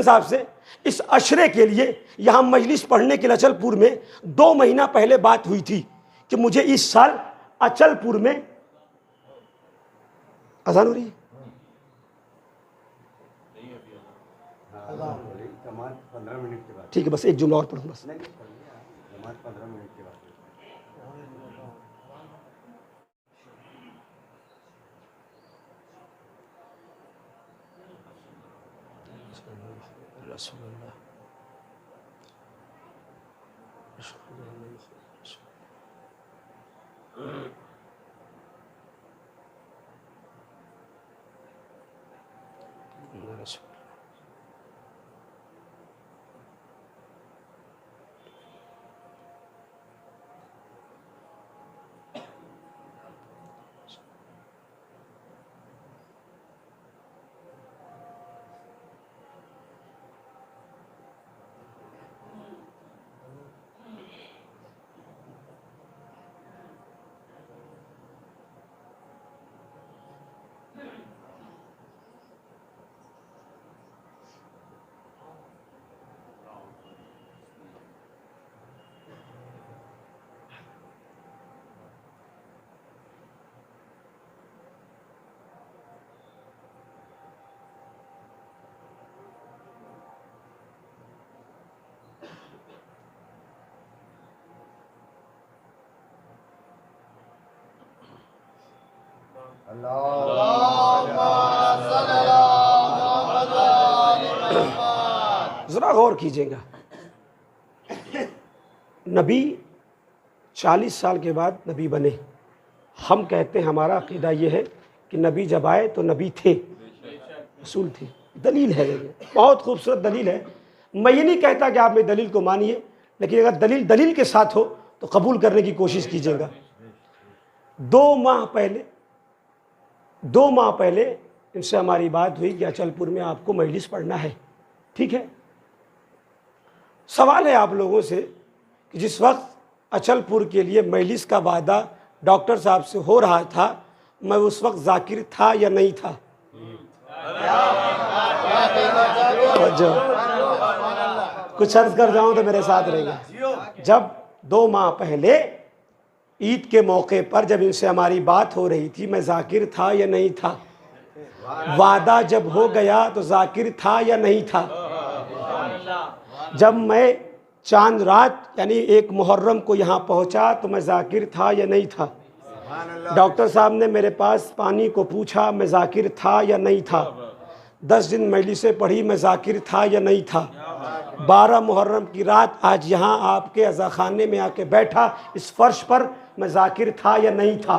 साहब से इस अशरे के लिए यहाँ मजलिस पढ़ने के लिए अचलपुर में 2 महीना पहले बात हुई थी कि मुझे इस साल अचलपुर में अजान हो रही है, ठीक है, बस एक जुमला और पढ़ूँ, बस 15 मिनट के बाद। ज़रा गौर कीजिएगा, नबी 40 साल के बाद नबी बने। हम कहते हैं, हमारा अकीदा ये है कि नबी जब आए तो नबी थे, रसूल थे। दलील है, बहुत खूबसूरत दलील है। मैं ये नहीं कहता कि आप मेरी दलील को मानिए, लेकिन अगर दलील दलील के साथ हो तो कबूल करने की कोशिश कीजिएगा। 2 माह पहले इनसे हमारी बात हुई कि अचलपुर में आपको मजलिस पढ़ना है, ठीक है। सवाल है आप लोगों से कि जिस वक्त अचलपुर के लिए मजलिस का वादा डॉक्टर साहब से हो रहा था, मैं उस वक्त जाकिर था या नहीं था? कुछ अर्ज कर जाऊं तो मेरे साथ रहेगा। जब 2 माह पहले ईद के मौके पर जब इनसे हमारी बात हो रही थी, मैं जाकिर था या नहीं था? वादा जब हो गया तो जाकिर था या नहीं था? जब मैं चांद रात यानी 1 मुहर्रम को यहाँ पहुँचा तो मैं जाकिर था या नहीं था? डॉक्टर साहब ने मेरे पास पानी को पूछा, मैं जाकिर था या नहीं था? 10 दिन मजलिसें पढ़ी, मैं जाकिर था या नहीं था? 12 मुहर्रम की रात आज यहाँ आपके अज़ाखाने में आके बैठा इस फर्श पर, मैं जाकिर था या नहीं था?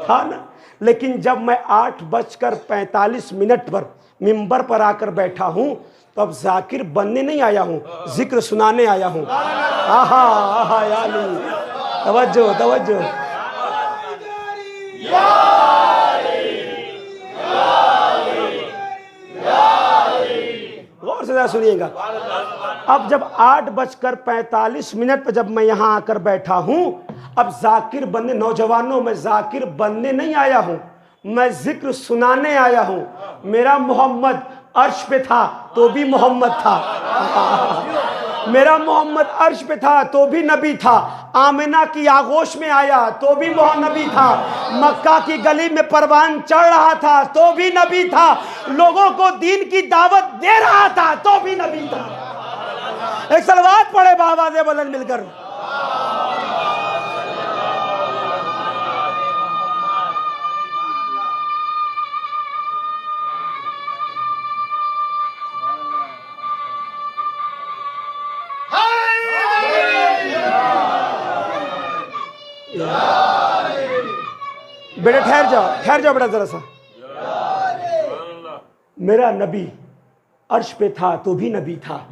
था ना। लेकिन जब मैं 8:45 पर मिंबर पर आकर बैठा हूँ तो अब जाकिर बनने नहीं आया हूँ, जिक्र सुनाने आया हूँ। आहा आहा यानी तवज्जो तवज्जो। गौर से सुनिएगा। अब जब 8:45 पर जब मैं यहाँ आकर बैठा हूँ, अब जाकिर बनने, नौजवानों में जाकिर बनने नहीं आया हूँ, मैं जिक्र सुनाने आया हूँ। मेरा मोहम्मद अर्श पे था तो भी मोहम्मद था, मेरा मोहम्मद अर्श पे था तो भी नबी था। आमिना की आगोश में आया तो भी नबी था। मक्का की गली में परवान चढ़ रहा था तो भी नबी था। लोगों को दीन की दावत दे रहा था तो भी नबी था। एक सलवात पढ़े बावाज़े बुलंद मिलकर। बेटा ठहर जाओ बेटा जरा सा। मेरा नबी अर्श पे था तो भी नबी था।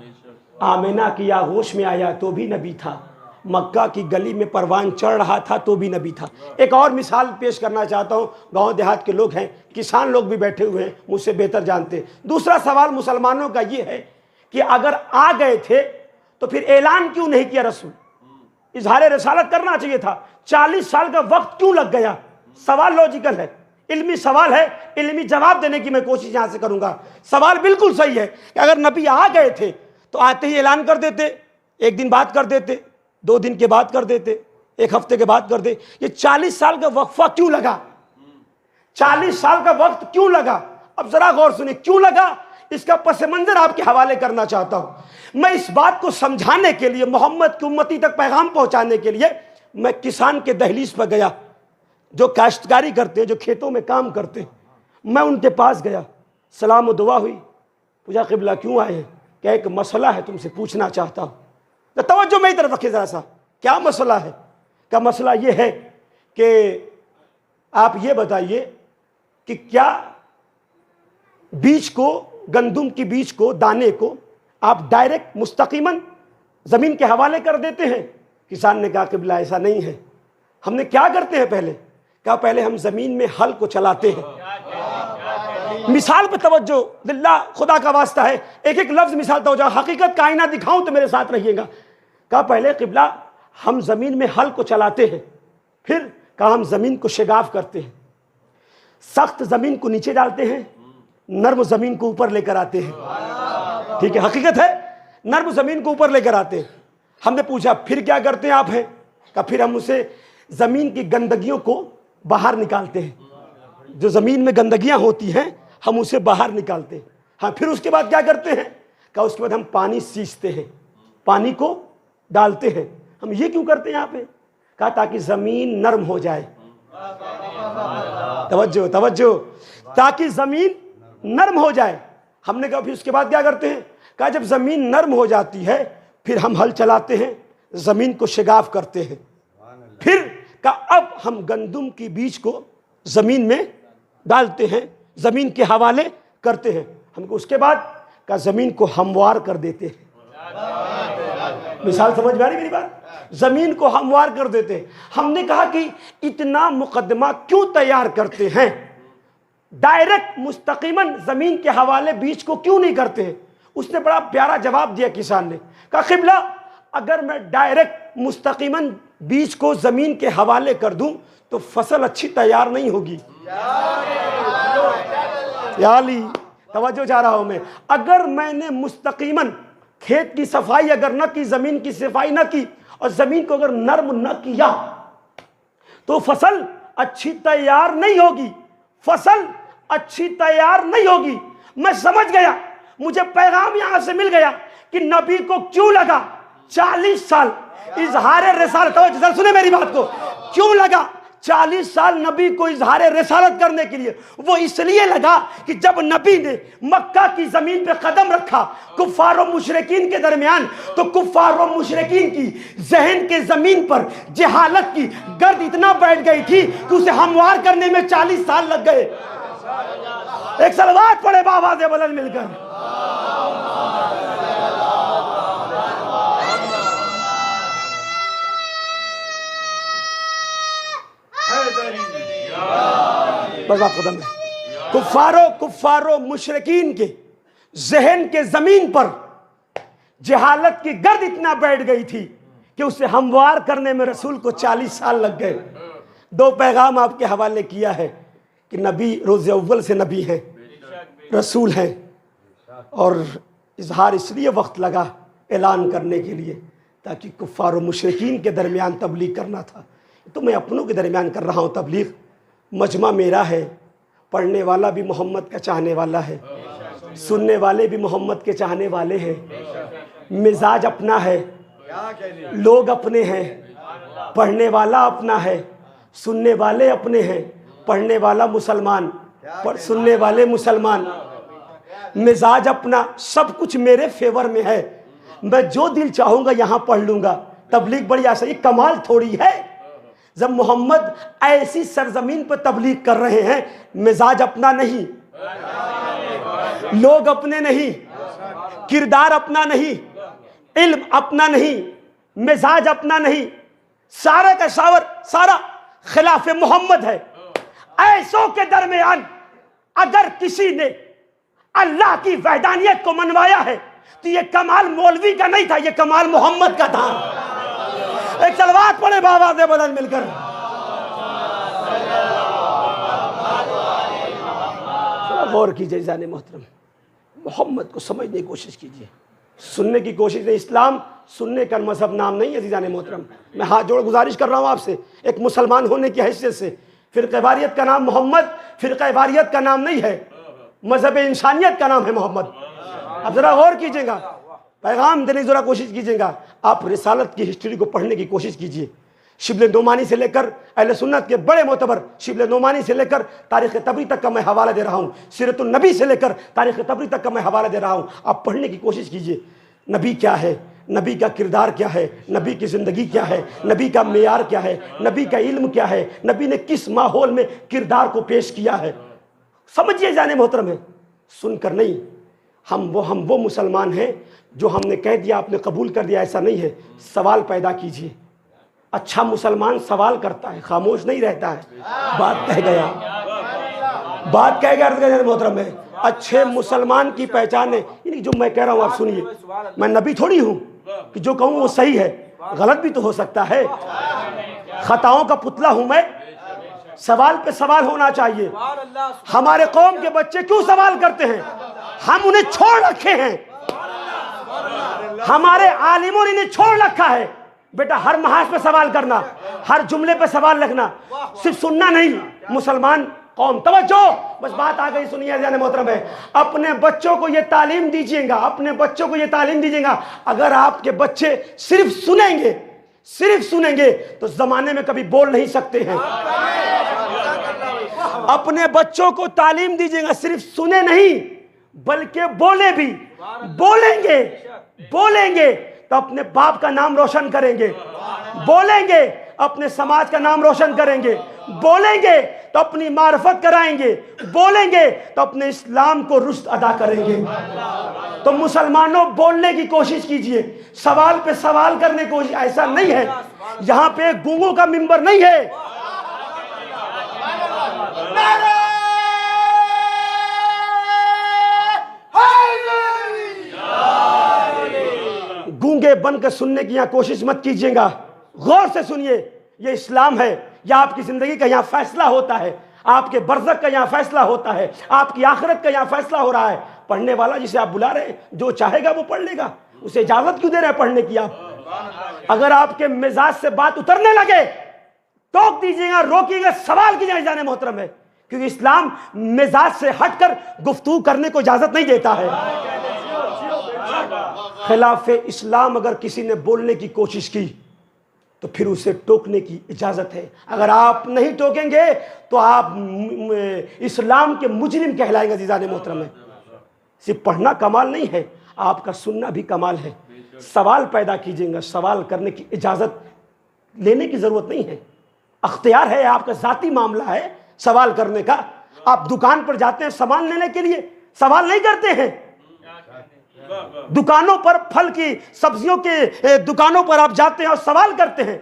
आमिना की आगोश में आया तो भी नबी था। मक्का की गली में परवान चढ़ रहा था तो भी नबी था। एक और मिसाल पेश करना चाहता हूँ। गांव देहात के लोग हैं, किसान लोग भी बैठे हुए हैं, मुझसे बेहतर जानते हैं। दूसरा सवाल मुसलमानों का ये है कि अगर आ गए थे तो फिर ऐलान क्यों नहीं किया रसूल? इजहार रिसालत करना चाहिए था। 40 साल का वक्त क्यों लग गया? सवाल लॉजिकल है, इल्मी सवाल है, इल्मी जवाब देने की मैं कोशिश यहां से करूंगा। सवाल बिल्कुल सही है कि अगर नबी आ गए थे तो आते ही ऐलान कर देते, 1 दिन बाद कर देते, 2 दिन के बाद कर देते, 1 हफ्ते के बाद कर दे। ये 40 साल का वक्फा क्यों लगा? 40 साल का वक्त क्यों लगा? अब जरा गौर सुनिए, क्यों लगा इसका पस मंजर आपके हवाले करना चाहता हूं। मैं इस बात को समझाने के लिए, मोहम्मद की उम्मती तक पैगाम पहुंचाने के लिए मैं किसान के दहलीज पर गया, जो काश्तकारी करते हैं, जो खेतों में काम करते हैं। मैं उनके पास गया, सलाम और दुआ हुई, पूछा क़िबला क्यों आए हैं? क्या एक मसला है तुमसे पूछना चाहता हूँ। तो तवज्जो मेरी तरफ रखिए ज़रा सा। क्या मसला है? क्या मसला ये है कि आप ये बताइए कि क्या बीज को, गंदुम की बीज को, दाने को आप डायरेक्ट मुस्तकीमन ज़मीन के हवाले कर देते हैं? किसान ने कहा क़िबला ऐसा नहीं है। हमने क्या करते हैं पहले? क्या पहले हम ज़मीन में हल को चलाते हैं। मिसाल पे तवज्जो, लिल्लाह खुदा का वास्ता है, एक एक लफ्ज़ मिसाल तवज्जो, हकीकत का आईना दिखाऊं तो मेरे साथ रहिएगा। कहा पहले क़िबला हम ज़मीन में हल को चलाते हैं, फिर कहा हम ज़मीन को शिगाफ करते हैं, सख्त ज़मीन को नीचे डालते हैं, नर्म ज़मीन को ऊपर लेकर आते हैं। ठीक है, हकीकत है, नर्म ज़मीन को ऊपर लेकर आते हैं। हमने पूछा फिर क्या करते हैं आप? हैं का फिर हम उसे ज़मीन की गंदगियों को बाहर निकालते हैं। जो ज़मीन में गंदगियां होती हैं हम उसे बाहर निकालते हैं। हाँ, फिर उसके बाद क्या करते हैं? का उसके बाद हम पानी सींचते हैं, पानी को डालते हैं। हम ये क्यों करते हैं यहाँ पे? कहा ताकि ज़मीन नर्म हो जाए। तवज्जो तवज्जो, ताकि ज़मीन नर्म हो जाए। हमने कहा फिर उसके बाद क्या करते हैं? कहा जब ज़मीन नर्म हो जाती है फिर हम हल चलाते हैं, ज़मीन को शिगाफ करते हैं। फिर का अब हम गंदुम की बीज को ज़मीन में डालते हैं, ज़मीन के हवाले करते हैं। हमको उसके बाद का ज़मीन को हमवार कर देते हैं। मिसाल समझ में आ रही मेरी बात? ज़मीन को हमवार कर देते हैं। हमने कहा कि इतना मुकदमा क्यों तैयार करते हैं, डायरेक्ट मुस्तकीमन ज़मीन के हवाले बीज को क्यों नहीं करते हैं? उसने बड़ा प्यारा जवाब दिया किसान ने। कहा क़िबला, अगर मैं डायरेक्ट मुस्तकीमन बीज को ज़मीन के हवाले कर दूं तो फसल अच्छी तैयार नहीं होगी। याली तवज्जो चाह रहा हूं मैं। अगर मैंने मुस्तकीमन खेत की सफाई अगर न की, ज़मीन की सफाई न की और ज़मीन को अगर नर्म न किया तो फसल अच्छी तैयार नहीं होगी, फसल अच्छी तैयार नहीं होगी। मैं समझ गया, मुझे पैगाम यहां से मिल गया कि नबी को क्यों लगा 40 साल इजहारे रिसालत। तवज्जो सुने मेरी बात को, क्यों लगा 40 साल नबी को इजहारे रिसालत करने के लिए? वो इसलिए लगा कि जब नबी ने मक्का की जमीन पे कदम रखा कुफ्फार और मुशरिकीन के दरमियान, तो कुफ्फार और मुशरिकीन की जहन के जमीन पर जहालत की गर्द इतना बैठ गई थी कि उसे हमवार करने में 40 साल लग गए। एक सलवात पढ़े बाबा से बदल मिलकर। बस बात खत्म है। कुफ्फारो मुशरिकीन के जहन के जमीन पर जहालत की गर्द इतना बैठ गई थी कि उसे हमवार करने में रसूल को 40 साल लग गए। 2 पैगाम आपके हवाले किया है कि नबी रोज़े अव्वल से नबी हैं, रसूल हैं, और इजहार इसलिए वक्त लगा ऐलान करने के लिए ताकि कुफ्फारो मुशरिकीन के दरमियान तबलीग करना था। तो मैं अपनों के दरमियान कर रहा हूँ तबलीग। मजमा मेरा है, पढ़ने वाला भी मोहम्मद का चाहने वाला है, सुनने वाले भी मोहम्मद के चाहने वाले हैं। मिजाज अपना है, लोग अपने हैं, पढ़ने वाला अपना है, सुनने वाले अपने हैं। पढ़ने वाला मुसलमान, सुनने वाले मुसलमान। मिजाज अपना, सब कुछ मेरे फेवर में है। मैं जो दिल चाहूँगा यहाँ पढ़ लूँगा। तबलीग बड़ी आसान, ये कमाल थोड़ी है। जब मोहम्मद ऐसी सरजमीन पर तबलीग कर रहे हैं, मिजाज अपना नहीं, लोग अपने नहीं, किरदार अपना नहीं, इल्म अपना नहीं, मिजाज अपना नहीं, सारा का सारा खिलाफ मोहम्मद है। ऐसों के दरमियान अगर किसी ने अल्लाह की वहदानियत को मनवाया है तो ये कमाल मौलवी का नहीं था, ये कमाल मोहम्मद का था। एक सलवात पढ़े बाबा से बदल मिलकर। गौर कीजिए जाने मोहतरम, मोहम्मद को समझने की कोशिश कीजिए, सुनने की कोशिश नहीं। इस्लाम सुनने का मजहब नाम नहीं है जाने मोहतरम। मैं हाथ जोड़ गुजारिश कर रहा हूँ आपसे, एक मुसलमान होने की हैसियत से। फिरक़े वारियत का नाम मोहम्मद फिरक़े वारियत का नाम नहीं है, मजहब इंसानियत का नाम है मोहम्मद। अब जरा गौर कीजिएगा, पैगाम देने की जरा कोशिश कीजिएगा। आप रिसालत की हिस्ट्री को पढ़ने की कोशिश कीजिए। शिबले नोमानी से लेकर अहले सुन्नत के बड़े मोतबर शिबले नोमानी से लेकर तारीख़ तबरी तक का मैं हवाला दे रहा हूँ, सीरतुन नबी से लेकर तारीख़ तबरी तक का मैं हवाला दे रहा हूँ। आप पढ़ने की कोशिश कीजिए, नबी क्या है, नबी का किरदार क्या है, नबी की ज़िंदगी क्या है, नबी का मेयार क्या है, नबी का इल्म क्या है, नबी ने किस माहौल में किरदार को पेश किया है। समझिए जाने मोहतरम है, सुनकर नहीं। हम वो मुसलमान हैं जो हमने कह दिया आपने कबूल कर दिया, ऐसा नहीं है। सवाल पैदा कीजिए। अच्छा मुसलमान सवाल करता है, खामोश नहीं रहता है। बात कह गया मोहतरम है। अच्छे मुसलमान की पहचान है, जो मैं कह रहा हूँ आप सुनिए। मैं नबी थोड़ी हूँ कि जो कहूँ वो सही है, गलत भी तो हो सकता है। खताओं का पुतला हूँ मैं, सवाल पे सवाल होना चाहिए। हमारे कौम के बच्चे क्यों सवाल करते हैं? हम उन्हें छोड़ रखे हैं, हमारे आलिमों ने इन्हें छोड़ रखा है। बेटा हर महाज पे सवाल करना, हर जुमले पे सवाल रखना, सिर्फ सुनना नहीं। मुसलमान कौम तवज्जो, बस बात आ गई, सुनिए जाने मोहतरम है। अपने बच्चों को ये तालीम दीजिएगा, अपने बच्चों को ये तालीम दीजिएगा। अगर आपके बच्चे सिर्फ सुनेंगे तो जमाने में कभी बोल नहीं सकते हैं। अपने बच्चों को तालीम दीजिएगा, सिर्फ सुने नहीं बल्कि बोले भी। बोलेंगे बोलेंगे तो अपने बाप का नाम रोशन करेंगे, बोलेंगे अपने समाज का नाम रोशन करेंगे, बोलेंगे तो अपनी मार्फत कराएंगे, बोलेंगे तो अपने इस्लाम को रुस्त अदा करेंगे। तो मुसलमानों बोलने की कोशिश कीजिए, सवाल पे सवाल करने की कोशिश। ऐसा नहीं है, यहाँ पे गूंगों का मिंबर नहीं है। गूंगे बनकर सुनने की यहाँ कोशिश मत कीजिएगा, गौर से सुनिए। ये इस्लाम है, यह आपकी जिंदगी का यहाँ फैसला होता है, आपके बरज़ख का यहाँ फैसला होता है, आपकी आखिरत का यहाँ फैसला हो रहा है। पढ़ने वाला जिसे आप बुला रहे हैं, जो चाहेगा वो पढ़ लेगा, उसे इजाजत क्यों दे रहे हैं पढ़ने की आप? अगर आपके मिजाज से बात उतरने लगे टोक दीजिएगा, रोकिएगा, सवाल कीजिएगा। जाने मोहतरम है, क्योंकि इस्लाम मिजाज से हटकर गुफ्तगू करने को इजाजत नहीं देता है। खिलाफ इस्लाम अगर किसी ने बोलने की कोशिश की तो फिर उसे टोकने की इजाजत है। अगर आप नहीं टोकेंगे तो आप इस्लाम के मुजरिम कहलाएंगे। जीजाने मोहतरम है, सिर्फ पढ़ना कमाल नहीं है, आपका सुनना भी कमाल है। सवाल पैदा कीजिएगा, सवाल करने की इजाजत लेने की जरूरत नहीं है, अख्तियार है, आपका जाती मामला है सवाल करने का। आप दुकान पर जाते हैं सामान लेने के लिए, सवाल नहीं करते हैं। दुकानों पर, फल की सब्जियों के दुकानों पर आप जाते हैं और सवाल करते हैं।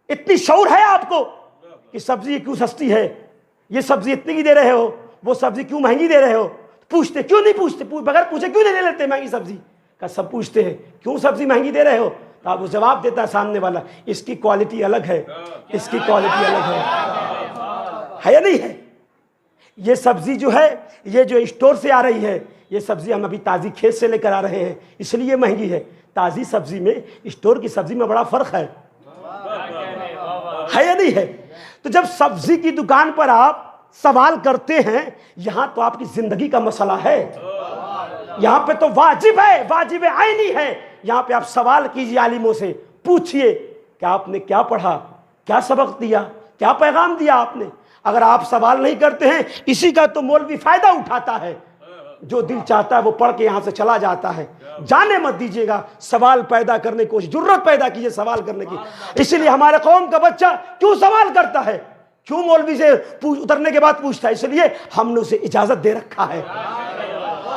इतनी शऊर है आपको कि सब्जी क्यों सस्ती है, ये सब्जी इतनी की दे रहे हो, वो सब्जी क्यों महंगी दे रहे हो? पूछते क्यों नहीं? पूछते बगैर पूछे क्यों नहीं ले लेते महंगी सब्जी का? सब पूछते हैं क्यों सब्जी महंगी दे रहे हो, तो आप जवाब देता है सामने वाला, इसकी क्वालिटी अलग है, इसकी क्वालिटी अलग है या नहीं है? ये सब्जी जो है, ये जो स्टोर से आ रही है, ये सब्जी हम अभी ताज़ी खेत से लेकर आ रहे हैं, इसलिए महंगी है। ताज़ी सब्जी में स्टोर की सब्जी में बड़ा फर्क है या नहीं है? तो जब सब्जी की दुकान पर आप सवाल करते हैं, यहां तो आपकी जिंदगी का मसला है, यहां पे तो वाजिब है, वाजिब आईनी है। यहां पे आप सवाल कीजिए, आलिमों से पूछिए कि आपने क्या पढ़ा, क्या सबक दिया, क्या पैगाम दिया आपने। अगर आप सवाल नहीं करते हैं, इसी का तो मौलवी फायदा उठाता है, जो दिल चाहता है वो पढ़ के यहां से चला जाता है। जाने मत दीजिएगा, सवाल पैदा करने की कोशिश, जुर्रत पैदा कीजिए सवाल करने की। इसीलिए हमारे कौम का बच्चा क्यों सवाल करता है, क्यों मौलवी से उतरने के बाद पूछता है? इसलिए हमने उसे इजाजत दे रखा है,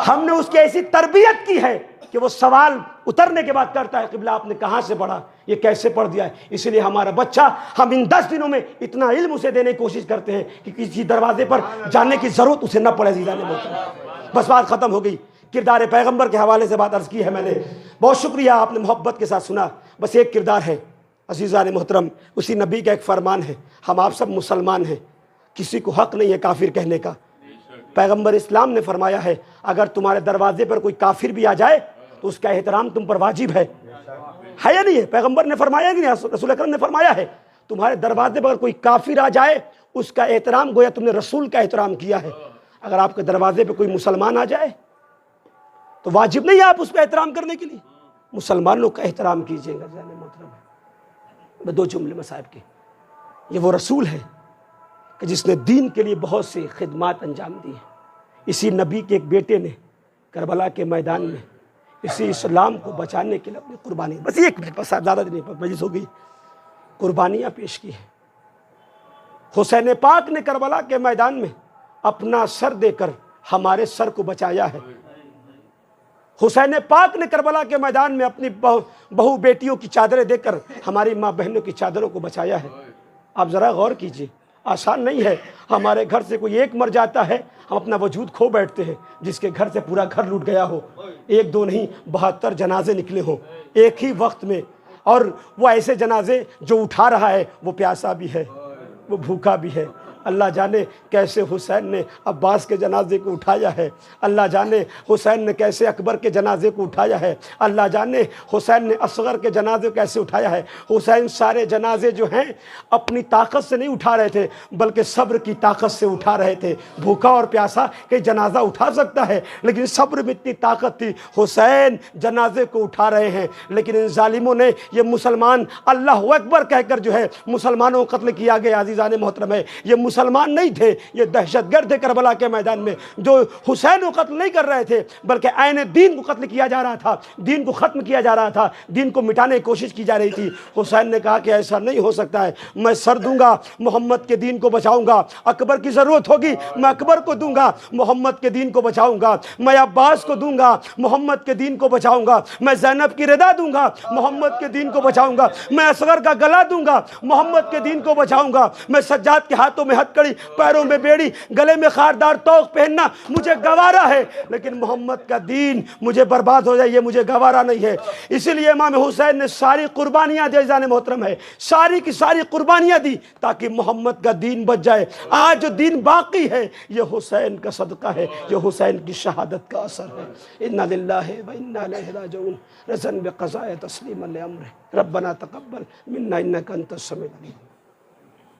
हमने उसकी ऐसी तरबियत की है कि वो सवाल उतरने के बाद करता है, क़िबला आपने कहाँ से पढ़ा, ये कैसे पढ़ दिया है। इसलिए हमारा बच्चा, हम इन 10 दिनों में इतना इल्म उसे देने की कोशिश करते हैं कि किसी दरवाजे पर जाने की ज़रूरत उसे न पड़े। जीजाने मोहतरम, बस बात ख़त्म हो गई। किरदार पैगम्बर के हवाले से बात अर्ज़ की है मैंने, बहुत शुक्रिया, आपने मोहब्बत के साथ सुना। बस एक किरदार है अज़ीज़ान मोहतरम, उसी नबी का एक फरमान है, हम आप सब मुसलमान हैं, किसी को हक़ नहीं है काफिर कहने का। पैगम्बर इस्लाम ने फरमाया है, अगर तुम्हारे दरवाजे पर कोई काफिर भी आ जाए तो उसका एहतराम तुम पर वाजिब है या नहीं है? पैगम्बर ने फरमाया कि नहीं, रसूल अकरम ने फरमाया है, तुम्हारे दरवाजे पर कोई काफिर आ जाए उसका एहतराम गोया तुमने रसूल का एहतराम किया है। अगर आपके दरवाजे पर कोई मुसलमान आ जाए तो वाजिब नहीं है आप उसका एहतराम करने के लिए, मुसलमानों का एहतराम कीजिएगा। जाने मोहतरम, मैं 2 जुमले मसाहिब के, ये वो रसूल है कि जिसने दीन के लिए बहुत सी खिदमात अंजाम दी है। इसी नबी के एक बेटे ने करबला के मैदान में इसी इस्लाम को बचाने के लिए अपनी कुर्बानी, बस 1 मिनट, बस ज़्यादा नहीं, मजलिस हो गई, कुर्बानियाँ पेश की है। हुसैन पाक ने करबला के मैदान में अपना सर देकर हमारे सर को बचाया है। हुसैन पाक ने करबला के मैदान में अपनी बहू बेटियों की चादरें देकर हमारी माँ बहनों की चादरों को बचाया है। आप ज़रा गौर कीजिए, आसान नहीं है। हमारे घर से कोई एक मर जाता है, हम अपना वजूद खो बैठते हैं। जिसके घर से पूरा घर लूट गया हो, 1 2 नहीं 72 जनाजे निकले हों एक ही वक्त में, और वो ऐसे जनाजे जो उठा रहा है वो प्यासा भी है, वो भूखा भी है। अल्लाह जाने कैसे हुसैन ने अब्बास के जनाजे को उठाया है, अल्लाह जाने हुसैन ने कैसे अकबर के जनाजे को उठाया है, अल्लाह जाने हुसैन ने असगर के जनाजे को कैसे उठाया है। हुसैन सारे जनाजे जो हैं अपनी ताकत से नहीं उठा रहे थे, बल्कि सब्र की ताकत से उठा रहे थे। भूखा और प्यासा के जनाजा उठा सकता है, लेकिन सब्र में इतनी ताकत थी, हुसैन जनाजे को उठा रहे हैं। लेकिन इन जालिमों ने ये मुसलमान अल्लाह अकबर कहकर जो है मुसलमानों को कत्ल किया गया। अज़ीज़ान मोहतरम है, ये मुसलमान नहीं थे, ये दहशतगर्द थे करबला के मैदान में, जो हुसैन को कत्ल नहीं कर रहे थे बल्कि आईने दीन को कत्ल किया जा रहा था, दीन को ख़त्म किया जा रहा था, दीन को मिटाने की कोशिश की जा रही थी। हुसैन ने कहा कि ऐसा नहीं हो सकता है, मैं सर दूंगा, मोहम्मद के दीन को बचाऊंगा। अकबर की ज़रूरत होगी मैं अकबर को दूंगा, मोहम्मद के दीन को बचाऊंगा। मैं अब्बास को दूंगा, मोहम्मद के दीन को बचाऊंगा। मैं ज़ैनब की रिदा दूंगा, मोहम्मद के दीन को बचाऊंगा। मैं असगर का गला दूंगा, मोहम्मद के दीन को बचाऊंगा। मैं सज्जाद के हाथों में हथकड़ी, पैरों में बेड़ी, गले में खारदार तौक पहनना मुझे गवारा है, लेकिन मोहम्मद का दीन मुझे बर्बाद हो जाए ये मुझे गवारा नहीं है। इसीलिए इमाम हुसैन ने सारी कुर्बानियाँ दी, जाने मोहतरम है, सारी की सारी कुर्बानियाँ दी ताकि मोहम्मद का दीन बच जाए। आज जो दीन बाकी है ये हुसैन का सदका है, ये हुसैन की शहादत का असर है। इन्ना लिल्लाहि व इन्ना इलैहि राजिऊन। रज़न बिक़ज़ाए तस्लीमन लिअम्रिhi रब्बना तक़ब्बल मिन्ना इन्नका अंतस समीउल अलीम।